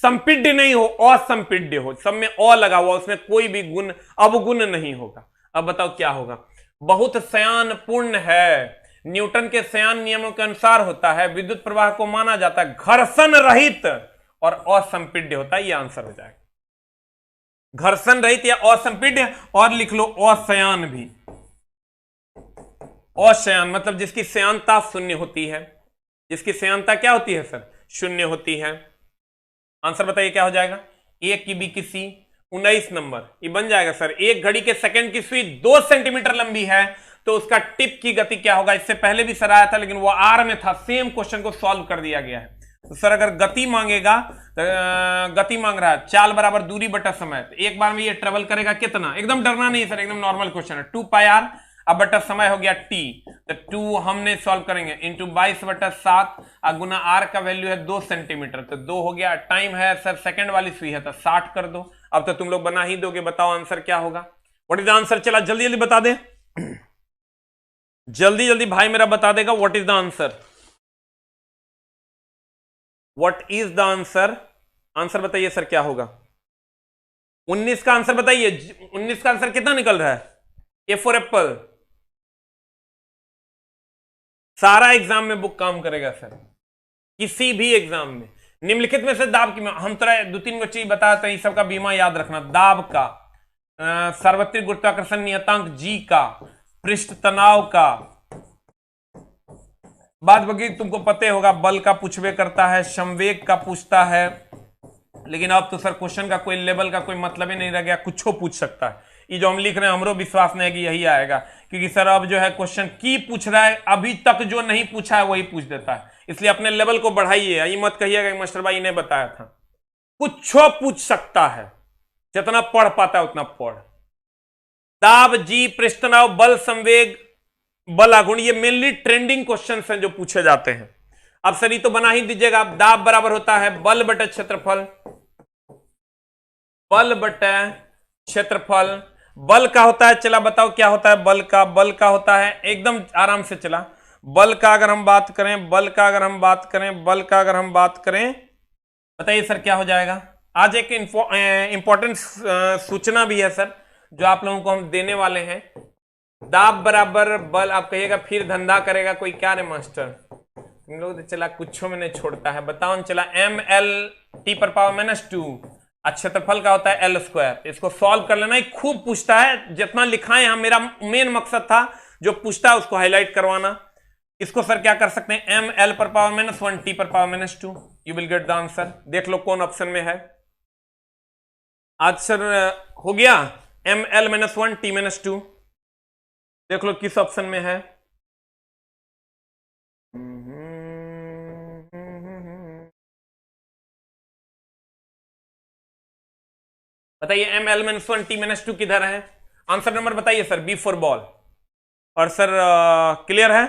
A: संपिड्य नहीं हो असंपिड्य हो, सब में अ लगा हुआ, उसमें कोई भी गुण अवगुण नहीं होगा। अब बताओ क्या होगा? बहुत सयान पूर्ण है, न्यूटन के सयान नियमों के अनुसार होता है, विद्युत प्रवाह को माना जाता है, घर्षण रहित और असंपिड्य होता है। यह आंसर हो जाएगा, घर्षण रहित या असंपिड्य। और लिख लो असयान भी। असयान मतलब जिसकी सयानता शून्य होती है। जिसकी सयानता क्या होती है सर? शून्य होती है। आंसर बताइए क्या हो जाएगा? एक की बी की सी 19 नंबर। ये बन जाएगा सर। एक घड़ी के सेकंड की सुई 2 सेंटीमीटर लंबी है तो उसका टिप की गति क्या होगा? इससे पहले भी सर आया था लेकिन वो आर में था। सेम क्वेश्चन को सॉल्व कर दिया गया है। तो सर अगर गति मांगेगा तो गति मांग रहा है चाल बराबर दूरी बटा समय, तो एक बार में ये ट्रेवल करेगा कितना? एकदम डरना नहीं सर, एकदम नॉर्मल क्वेश्चन है। 2 पाई आर अब बटा समय हो गया टी, तो 2 हमने सॉल्व करेंगे इंटू 22 बटा 7 गुना आर का वैल्यू है 2 सेंटीमीटर, तो 2 हो गया। टाइम है सर सेकंड वाली सुई है तो 60 कर दो। अब तो तुम लोग बना ही दोगे, बताओ आंसर क्या होगा? What is the answer? चला जल्दी जल्दी बता दे, जल्दी जल्दी भाई मेरा बता देगा what is the answer. What is the answer? Answer बताइए सर क्या होगा? 19 का आंसर बताइए। 19 का आंसर कितना निकल रहा है? A for Apple. सारा एग्जाम में बुक काम करेगा सर, किसी भी एग्जाम में। निम्नलिखित में से दाब की, हम तरह 2-3 चीज बताते हैं, सबका बीमा याद रखना। दाब का, सार्वत्रिक गुरुत्वाकर्षण नियतांक जी का, पृष्ठ तनाव का, बाद बाकी तुमको पते होगा। बल का पूछवे करता है, संवेग का पूछता है, लेकिन अब तो सर क्वेश्चन का कोई लेवल का कोई मतलब ही नहीं रह गया, कुछ पूछ सकता है। ये जो हम लिख रहे हैं हमरो विश्वास नहीं है कि यही आएगा, क्योंकि सर अब जो है क्वेश्चन की पूछ रहा है, अभी तक जो नहीं पूछा है वही पूछ देता है। इसलिए अपने लेवल को बढ़ाइए, ये मत कहिएगा कि मास्टर भाई ने बताया था। कुछ पूछ सकता है, जितना पढ़ पाता है उतना पढ़। दाब, जी, पृष्ठ तनाव, बल, संवेग, बल आघूर्ण, ये मेनली ट्रेंडिंग क्वेश्चन हैं जो पूछे जाते हैं। अब सर ये तो बना ही दीजिएगा। दाब बराबर होता है बल बटे क्षेत्रफल, बल बटे क्षेत्रफल। बल का होता है, चला बताओ क्या होता है बल का? बल का होता है, एकदम आराम से चला, बल का अगर हम बात करें, बल का अगर हम बात करें, बल का अगर हम बात करें, बताइए सर क्या हो जाएगा? आज एक इंपॉर्टेंट सूचना भी है सर जो आप लोगों को हम देने वाले हैं। दाब बराबर बल, आप कहिएगा फिर धंधा करेगा कोई, क्या रे मास्टर तुम लोग तो चला कुछ में नहीं छोड़ता है। बताओ चला एम एल टी पर पावर -2, क्षेत्रफल का होता है एल स्क्वायर। इसको सॉल्व कर लेना, खूब पूछता है, जितना लिखाए हम, मेरा मेन मकसद था जो पूछता है उसको हाईलाइट करवाना। इसको सर क्या कर सकते हैं? एम एल पर पावर -1 टी पर power -2, you will get the answer. देख लो कौन ऑप्शन में है। आज सर हो गया एम एल -1 टी -2, देख लो किस ऑप्शन में है। बताइए एम एल -1 टी -2 किधर है? आंसर नंबर बताइए सर, बी फॉर बॉल। और सर क्लियर है?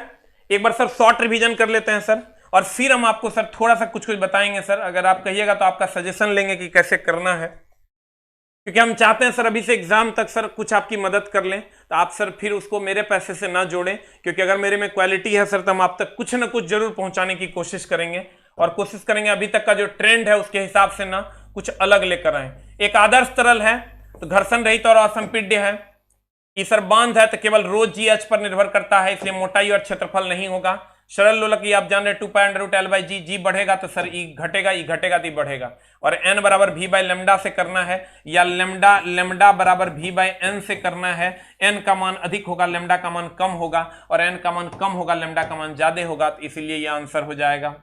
A: एक बार सर शॉर्ट रिवीजन कर लेते हैं सर, और फिर हम आपको सर थोड़ा सा कुछ बताएंगे सर। अगर आप कहिएगा तो आपका सजेशन लेंगे कि कैसे करना है, क्योंकि हम चाहते हैं सर अभी से एग्जाम तक सर कुछ आपकी मदद कर लें। तो आप सर फिर उसको मेरे पैसे से ना जोड़ें, क्योंकि अगर मेरे में क्वालिटी है सर तो हम आप तक कुछ ना कुछ जरूर पहुंचाने की कोशिश करेंगे, और कोशिश करेंगे अभी तक का जो ट्रेंड है उसके हिसाब से ना कुछ अलग लेकर आए। एक आदर्श तरल है तो घर्षण रहित और असंपीड्य है। ये सर बांध है तो केवल रो जी एच पर निर्भर करता है, इसलिए मोटाई और क्षेत्रफल नहीं होगा। सरल लोलक आप जान रहे 2π√L/g, जी बढ़ेगा तो सर ई घटेगा, ई घटेगा तो बढ़ेगा। और n बराबर v बाय लेमडा से करना है, या लेमडा बराबर v बाय n से करना है। n का मान अधिक होगा, लेमडा का मान कम होगा, और n का मान कम होगा, लेमडा का मान ज्यादा होगा, तो इसीलिए यह आंसर हो जाएगा।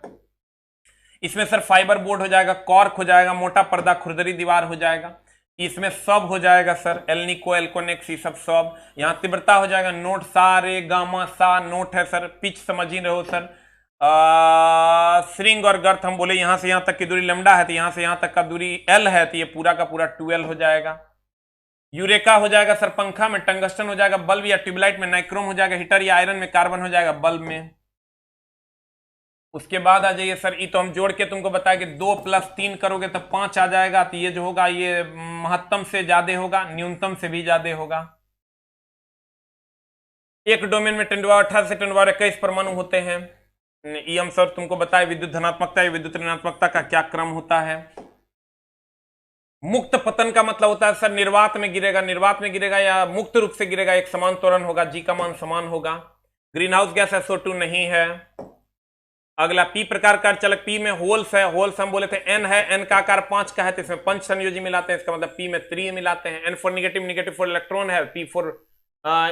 A: इसमें सर फाइबर बोर्ड हो जाएगा, कॉर्क हो जाएगा, मोटा पर्दा, खुरदरी दीवार हो जाएगा। इसमें सब हो जाएगा सर, एल्निको, एल्कोनेक्स, ये सब। यहाँ तीव्रता हो जाएगा नोट, सा, रे, गामा, सा नोट है सर। पिच समझ ही रहो सर। श्रिंग और गर्थ हम बोले यहां से यहां तक की दूरी लेमडा है, तो यहां से यहां तक का दूरी एल है, तो ये पूरा का पूरा 2L हो जाएगा। यूरेका हो जाएगा सर पंखा में, टंगस्टन हो जाएगा बल्ब या ट्यूबलाइट में, नाइक्रोम हो जाएगा हीटर या आयरन में, कार्बन हो जाएगा बल्ब में। उसके बाद आ जाइए सर, ये तो हम जोड़ के तुमको बताया कि 2 + 3 करोगे तो 5 आ जाएगा। तो ये जो होगा ये महत्तम से ज्यादा होगा, न्यूनतम से भी ज्यादा होगा। एक डोमेन में 10⁻18 से 10⁻21 परमाणु होते हैं। ये हम सर तुमको बताए विद्युत धनात्मकता या विद्युत ऋणात्मकता का क्या क्रम होता है। मुक्त पतन का मतलब होता है सर निर्वात में गिरेगा या मुक्त रूप से गिरेगा, एक समान त्वरण होगा, जी का मान समान होगा। ग्रीन हाउस गैस SO2 नहीं है। अगला पी प्रकार का चलक, पी में होल्स है, होल्स हम बोले थे एन है, एन का आकार 5 का है तो इसमें 5 संयोजी मिलाते हैं, इसका मतलब पी में 3 मिलाते हैं। N for negative, negative for electron है, पी फॉर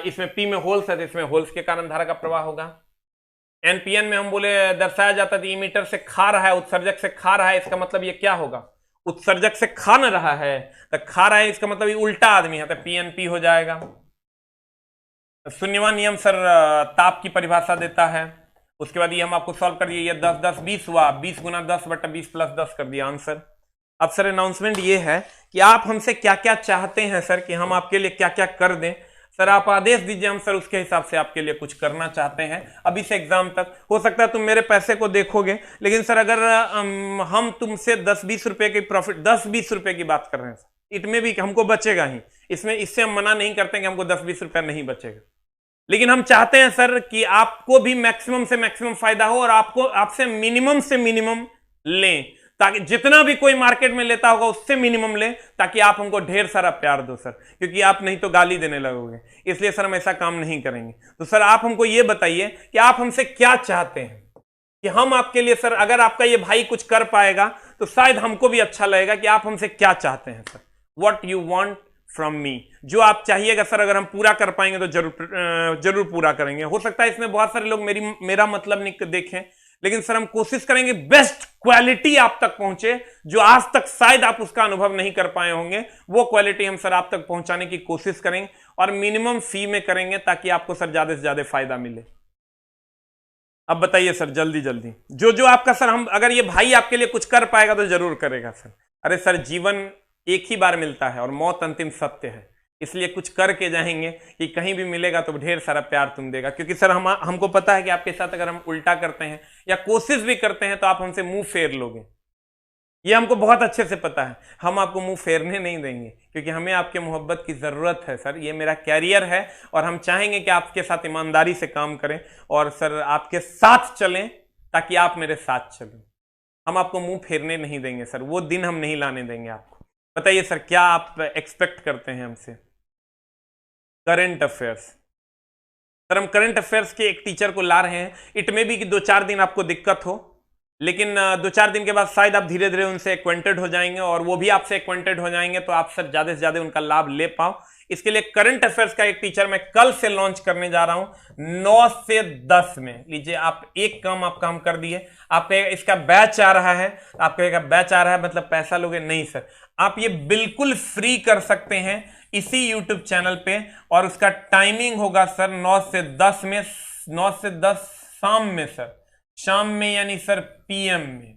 A: इसमें पी में होल्स है तो इसमें होल्स के कारण धारा का प्रवाह होगा। एनपीएन में हम बोले दर्शाया जाता है इमीटर से खा रहा है, उत्सर्जक से खा रहा है, इसका मतलब ये क्या होगा, उत्सर्जक से खा न रहा है तो खा रहा है, इसका मतलब ये उल्टा आदमी है तो पीएनपी हो जाएगा। शून्यवान नियम सर ताप की परिभाषा देता है। उसके बाद ये हम आपको सॉल्व कर दिए, ये 10 10 20 हुआ, 20 × 10 / 20 + 10 कर दिया आंसर। अब सर अनाउंसमेंट ये है कि आप हमसे क्या क्या चाहते हैं सर कि हम आपके लिए क्या क्या कर दें। सर आप आदेश दीजिए, हम सर उसके हिसाब से आपके लिए कुछ करना चाहते हैं। अभी से एग्जाम तक हो सकता है तुम मेरे पैसे को देखोगे, लेकिन सर अगर हम तुमसे 10-20 रुपए की प्रॉफिट, 10-20 रुपए की बात कर रहे हैं सर, इतने भी हमको बचेगा ही, इसमें इससे हम मना नहीं करते कि हमको 10-20 रुपया नहीं बचेगा, लेकिन हम चाहते हैं सर कि आपको भी मैक्सिमम से मैक्सिमम फायदा हो और आपको आपसे मिनिमम से मिनिमम लें, ताकि जितना भी कोई मार्केट में लेता होगा उससे मिनिमम ले, ताकि आप हमको ढेर सारा प्यार दो सर, क्योंकि आप नहीं तो गाली देने लगोगे, इसलिए सर हम ऐसा काम नहीं करेंगे। तो सर आप हमको ये बताइए कि आप हमसे क्या चाहते हैं कि हम आपके लिए सर, अगर आपका ये भाई कुछ कर पाएगा तो शायद हमको भी अच्छा लगेगा कि आप हमसे क्या चाहते हैं sir, what you want from me. जो आप चाहिएगा सर अगर हम पूरा कर पाएंगे तो जरूर पूरा करेंगे। हो सकता है इसमें बहुत सारे लोग मेरा मतलब नहीं देखें, लेकिन सर हम कोशिश करेंगे बेस्ट क्वालिटी आप तक पहुंचे, जो आज तक शायद आप उसका अनुभव नहीं कर पाए होंगे, वो क्वालिटी हम सर आप तक पहुंचाने की कोशिश करेंगे और मिनिमम फी में करेंगे, ताकि आपको सर ज्यादा से ज्यादा फायदा मिले। अब बताइए सर जल्दी जल्दी, जो आपका सर, हम अगर ये भाई आपके लिए कुछ कर पाएगा तो जरूर करेगा सर। अरे सर जीवन एक ही बार मिलता है और मौत अंतिम सत्य है, इसलिए कुछ करके जाएंगे कि कहीं भी मिलेगा तो ढेर सारा प्यार तुम देगा, क्योंकि सर हमको पता है कि आपके साथ अगर हम उल्टा करते हैं या कोशिश भी करते हैं तो आप हमसे मुंह फेर लोगे, ये हमको बहुत अच्छे से पता है। हम आपको मुंह फेरने नहीं देंगे, क्योंकि हमें आपके मोहब्बत की जरूरत है सर, ये मेरा कैरियर है और हम चाहेंगे कि आपके साथ ईमानदारी से काम करें और सर आपके साथ चलें, ताकि आप मेरे साथ चलें। हम आपको मुंह फेरने नहीं देंगे सर, वो दिन हम नहीं लाने देंगे आपको। बताइए सर क्या आप एक्सपेक्ट करते हैं हमसे। करंट अफेयर्स, सर हम करंट अफेयर्स के एक टीचर को ला रहे हैं। इट में भी कि 2-4 दिन आपको दिक्कत हो, लेकिन 2-4 दिन के बाद शायद आप धीरे धीरे उनसे एक्वेंटेड हो जाएंगे और वो भी आपसे एक्वेंटेड हो जाएंगे, तो आप सर ज्यादा से ज्यादा उनका लाभ ले पाओ। इसके लिए करंट अफेयर्स का एक टीचर मैं कल से लॉन्च करने जा रहा हूं 9 से 10 में। लीजिए आप एक काम आप काम कर दिए, आप कहेगा इसका बैच आ रहा है, आप कहेगा बैच आ रहा है मतलब पैसा लोगे, नहीं सर, आप ये बिल्कुल फ्री कर सकते हैं इसी YouTube चैनल पे, और उसका टाइमिंग होगा सर 9 से 10 में, 9 से 10 शाम में सर, शाम में यानी सर PM में,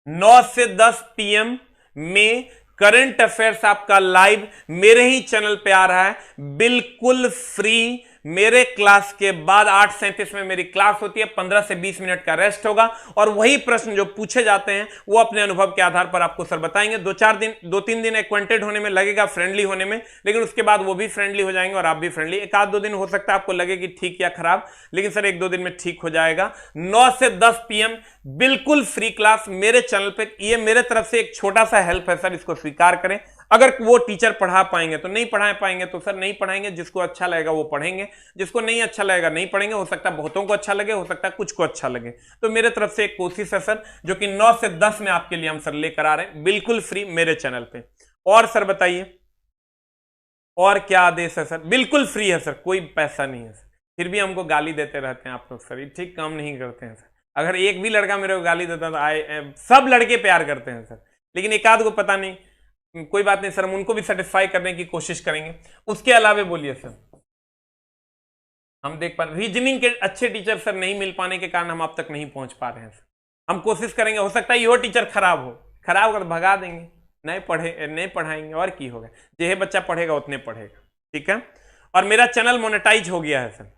A: 9 से 10 PM में करंट अफेयर्स आपका लाइव मेरे ही चैनल पे आ रहा है, बिल्कुल फ्री। मेरे क्लास के बाद 8:37 में मेरी क्लास होती है, 15 से 20 मिनट का रेस्ट होगा और वही प्रश्न जो पूछे जाते हैं वो अपने अनुभव के आधार पर आपको सर बताएंगे। 2-3 दिन एक्वेंटेड होने में लगेगा, फ्रेंडली होने में, लेकिन उसके बाद वो भी फ्रेंडली हो जाएंगे और आप भी फ्रेंडली। 1-2 दिन हो सकता है आपको लगे कि ठीक या खराब, लेकिन सर 1-2 दिन में ठीक हो जाएगा। 9 से 10 PM बिल्कुल फ्री क्लास मेरे चैनल पे। ये मेरे तरफ से एक छोटा सा हेल्प है सर, इसको स्वीकार करें। अगर वो टीचर पढ़ा पाएंगे तो नहीं पढ़ा पाएंगे तो सर नहीं पढ़ाएंगे, जिसको अच्छा लगेगा वो पढ़ेंगे, जिसको नहीं अच्छा लगेगा नहीं पढ़ेंगे। हो सकता है बहुतों को अच्छा लगे, हो सकता है कुछ को अच्छा लगे। तो मेरे तरफ से एक कोशिश है सर, जो कि 9 से 10 में आपके लिए हम सर लेकर आ रहे हैं, बिल्कुल फ्री मेरे चैनल पे। और सर बताइए और क्या आदेश है सर? बिल्कुल फ्री है सर, कोई पैसा नहीं है सर। फिर भी हमको गाली देते रहते हैं आप लोग सर, ये ठीक काम नहीं करते हैं सर। अगर एक भी लड़का मेरे को गाली देता तो सब लड़के प्यार करते हैं सर, लेकिन एक आध को पता नहीं, कोई बात नहीं सर, हम उनको भी सेटिस्फाई करने की कोशिश करेंगे। उसके अलावा बोलिए सर, हम देख पा रहे रीजनिंग के अच्छे टीचर सर नहीं मिल पाने के कारण हम आप तक नहीं पहुंच पा रहे हैं सर। हम कोशिश करेंगे, हो सकता है यो टीचर खराब हो, खराब कर भगा देंगे, नहीं पढ़ाएंगे और की होगा, जो बच्चा पढ़ेगा उतने पढ़ेगा, ठीक है। और मेरा चैनल मोनेटाइज हो गया है सर,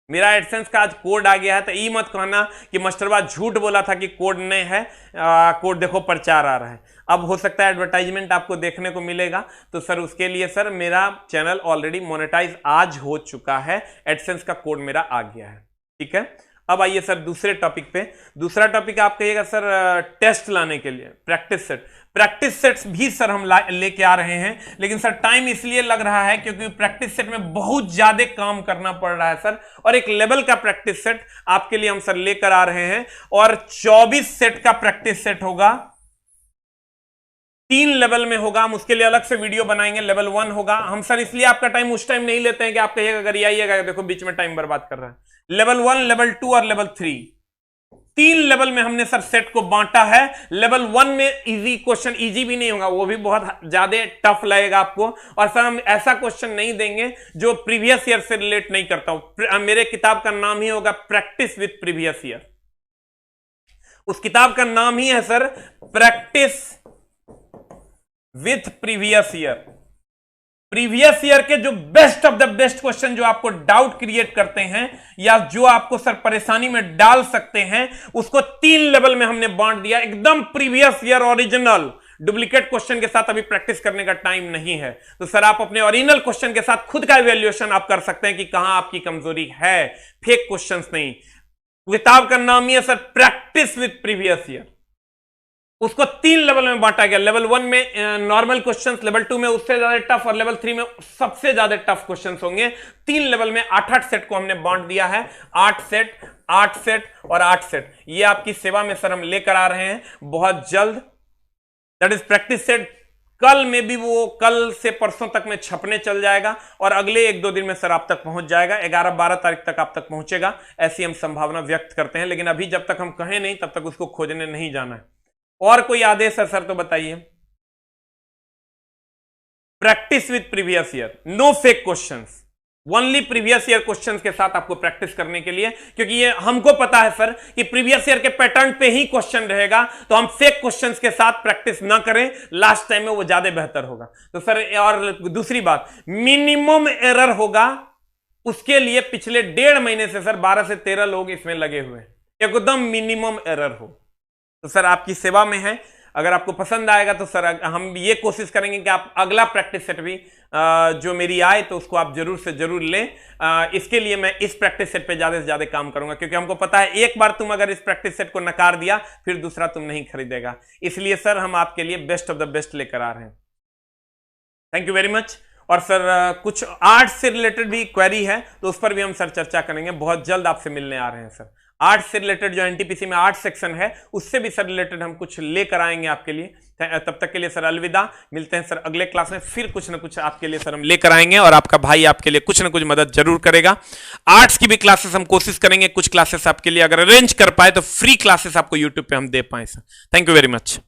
A: मेरा एडसेंस का आज कोड आ गया है, तो ये मत कहना कि मास्टरबा झूठ बोला था कि कोड नहीं है, कोड देखो प्रचार आ रहा है। अब हो सकता है एडवर्टाइजमेंट आपको देखने को मिलेगा, तो सर उसके लिए सर मेरा चैनल ऑलरेडी मोनेटाइज आज हो चुका है, एडसेंस का कोड मेरा आ गया है, ठीक है। अब आइए सर दूसरे टॉपिक पे। दूसरा टॉपिक आप कहिएगा सर टेस्ट लाने के लिए प्रैक्टिस सेट। प्रैक्टिस सेट्स भी सर हम लेके आ रहे हैं, लेकिन सर टाइम इसलिए लग रहा है क्योंकि प्रैक्टिस सेट में बहुत ज्यादा काम करना पड़ रहा है सर, और एक लेवल का प्रैक्टिस सेट आपके लिए हम सर लेकर आ रहे हैं, और 24 सेट का प्रैक्टिस सेट होगा, 3 लेवल में होगा। हम उसके लिए अलग से वीडियो बनाएंगे। लेवल 1 होगा। हम सर इसलिए आपका टाइम उस टाइम नहीं लेते हैं कि आप कहिएगा अगर आइएगा देखो बीच में टाइम बर्बाद कर रहा है। लेवल 1, लेवल 2 और लेवल 3, 3 लेवल में हमने सर सेट को बांटा है। लेवल 1 में इजी क्वेश्चन, इजी भी नहीं होगा, वो भी बहुत ज्यादा टफ लगेगा आपको, और सर हम ऐसा क्वेश्चन नहीं देंगे जो प्रीवियस ईयर से रिलेट नहीं करता हूं। मेरे किताब का नाम ही होगा प्रैक्टिस विथ प्रीवियस ईयर। उस किताब का नाम ही है sir practice with previous year. Previous year के जो best of the best question जो आपको डाउट क्रिएट करते हैं या जो आपको सर परेशानी में डाल सकते हैं, उसको 3 लेवल में हमने बांट दिया, एकदम previous year original. Duplicate question के साथ अभी प्रैक्टिस करने का टाइम नहीं है, तो सर आप अपने ओरिजिनल क्वेश्चन के साथ खुद का इवैल्यूएशन आप कर सकते हैं कि कहां आपकी कमजोरी है, फेक क्वेश्चंस नहीं। किताब का नाम ही है sir practice with previous year. उसको 3 लेवल में बांटा गया। लेवल 1 में नॉर्मल क्वेश्चंस, लेवल 2 में उससे ज्यादा टफ, और लेवल 3 में सबसे ज्यादा टफ क्वेश्चंस होंगे। 3 लेवल में 8-8 सेट को हमने बांट दिया है। 8 सेट, 8 सेट और 8 सेट, ये आपकी सेवा में सर हम लेकर आ रहे हैं बहुत जल्द। That is practice set. कल में भी वो कल से परसों तक में छपने चल जाएगा, और अगले 1-2 दिन में सर आप तक पहुंच जाएगा। 11-12 तारीख तक आप तक पहुंचेगा, ऐसी हम संभावना व्यक्त करते हैं। लेकिन अभी जब तक हम कहें नहीं तब तक उसको खोजने नहीं जाना है। और कोई आदेश है सर तो बताइए। Practice with previous year, no fake questions, only previous year questions के साथ आपको प्रैक्टिस करने के लिए, क्योंकि ये हमको पता है सर कि प्रीवियस ईयर के पैटर्न पे ही क्वेश्चन रहेगा, तो हम फेक क्वेश्चंस के साथ प्रैक्टिस ना करें, लास्ट टाइम में वो ज्यादा बेहतर होगा। तो सर और दूसरी बात, मिनिमम एरर होगा, उसके लिए पिछले 1.5 महीने से सर 12 से 13 लोग इसमें लगे हुए हैं, एकदम मिनिमम एरर हो। तो सर आपकी सेवा में है। अगर आपको पसंद आएगा तो सर हम ये कोशिश करेंगे कि आप अगला प्रैक्टिस सेट भी जो मेरी आए तो उसको आप जरूर से जरूर लें। इसके लिए मैं इस प्रैक्टिस सेट पे ज्यादा से ज्यादा काम करूंगा, क्योंकि हमको पता है एक बार तुम अगर इस प्रैक्टिस सेट को नकार दिया फिर दूसरा तुम नहीं खरीदेगा। इसलिए सर हम आपके लिए बेस्ट ऑफ द बेस्ट लेकर आ रहे हैं। Thank you very much. और सर कुछ आर्ट से रिलेटेड भी क्वेरी है तो उस पर भी हम सर चर्चा करेंगे, बहुत जल्द आपसे मिलने आ रहे हैं सर। आर्ट से रिलेटेड जो एनटीपीसी में आर्ट सेक्शन है उससे भी सर रिलेटेड हम कुछ लेकर आएंगे आपके लिए। तब तक के लिए सर अलविदा, मिलते हैं सर अगले क्लास में, फिर कुछ ना कुछ आपके लिए सर हम लेकर आएंगे, और आपका भाई आपके लिए कुछ ना कुछ मदद जरूर करेगा। आर्ट्स की भी क्लासेस हम कोशिश करेंगे, कुछ क्लासेस आपके लिए अगर अरेंज कर पाए तो फ्री क्लासेस आपको यूट्यूब पे हम दे पाए sir. Thank you very much.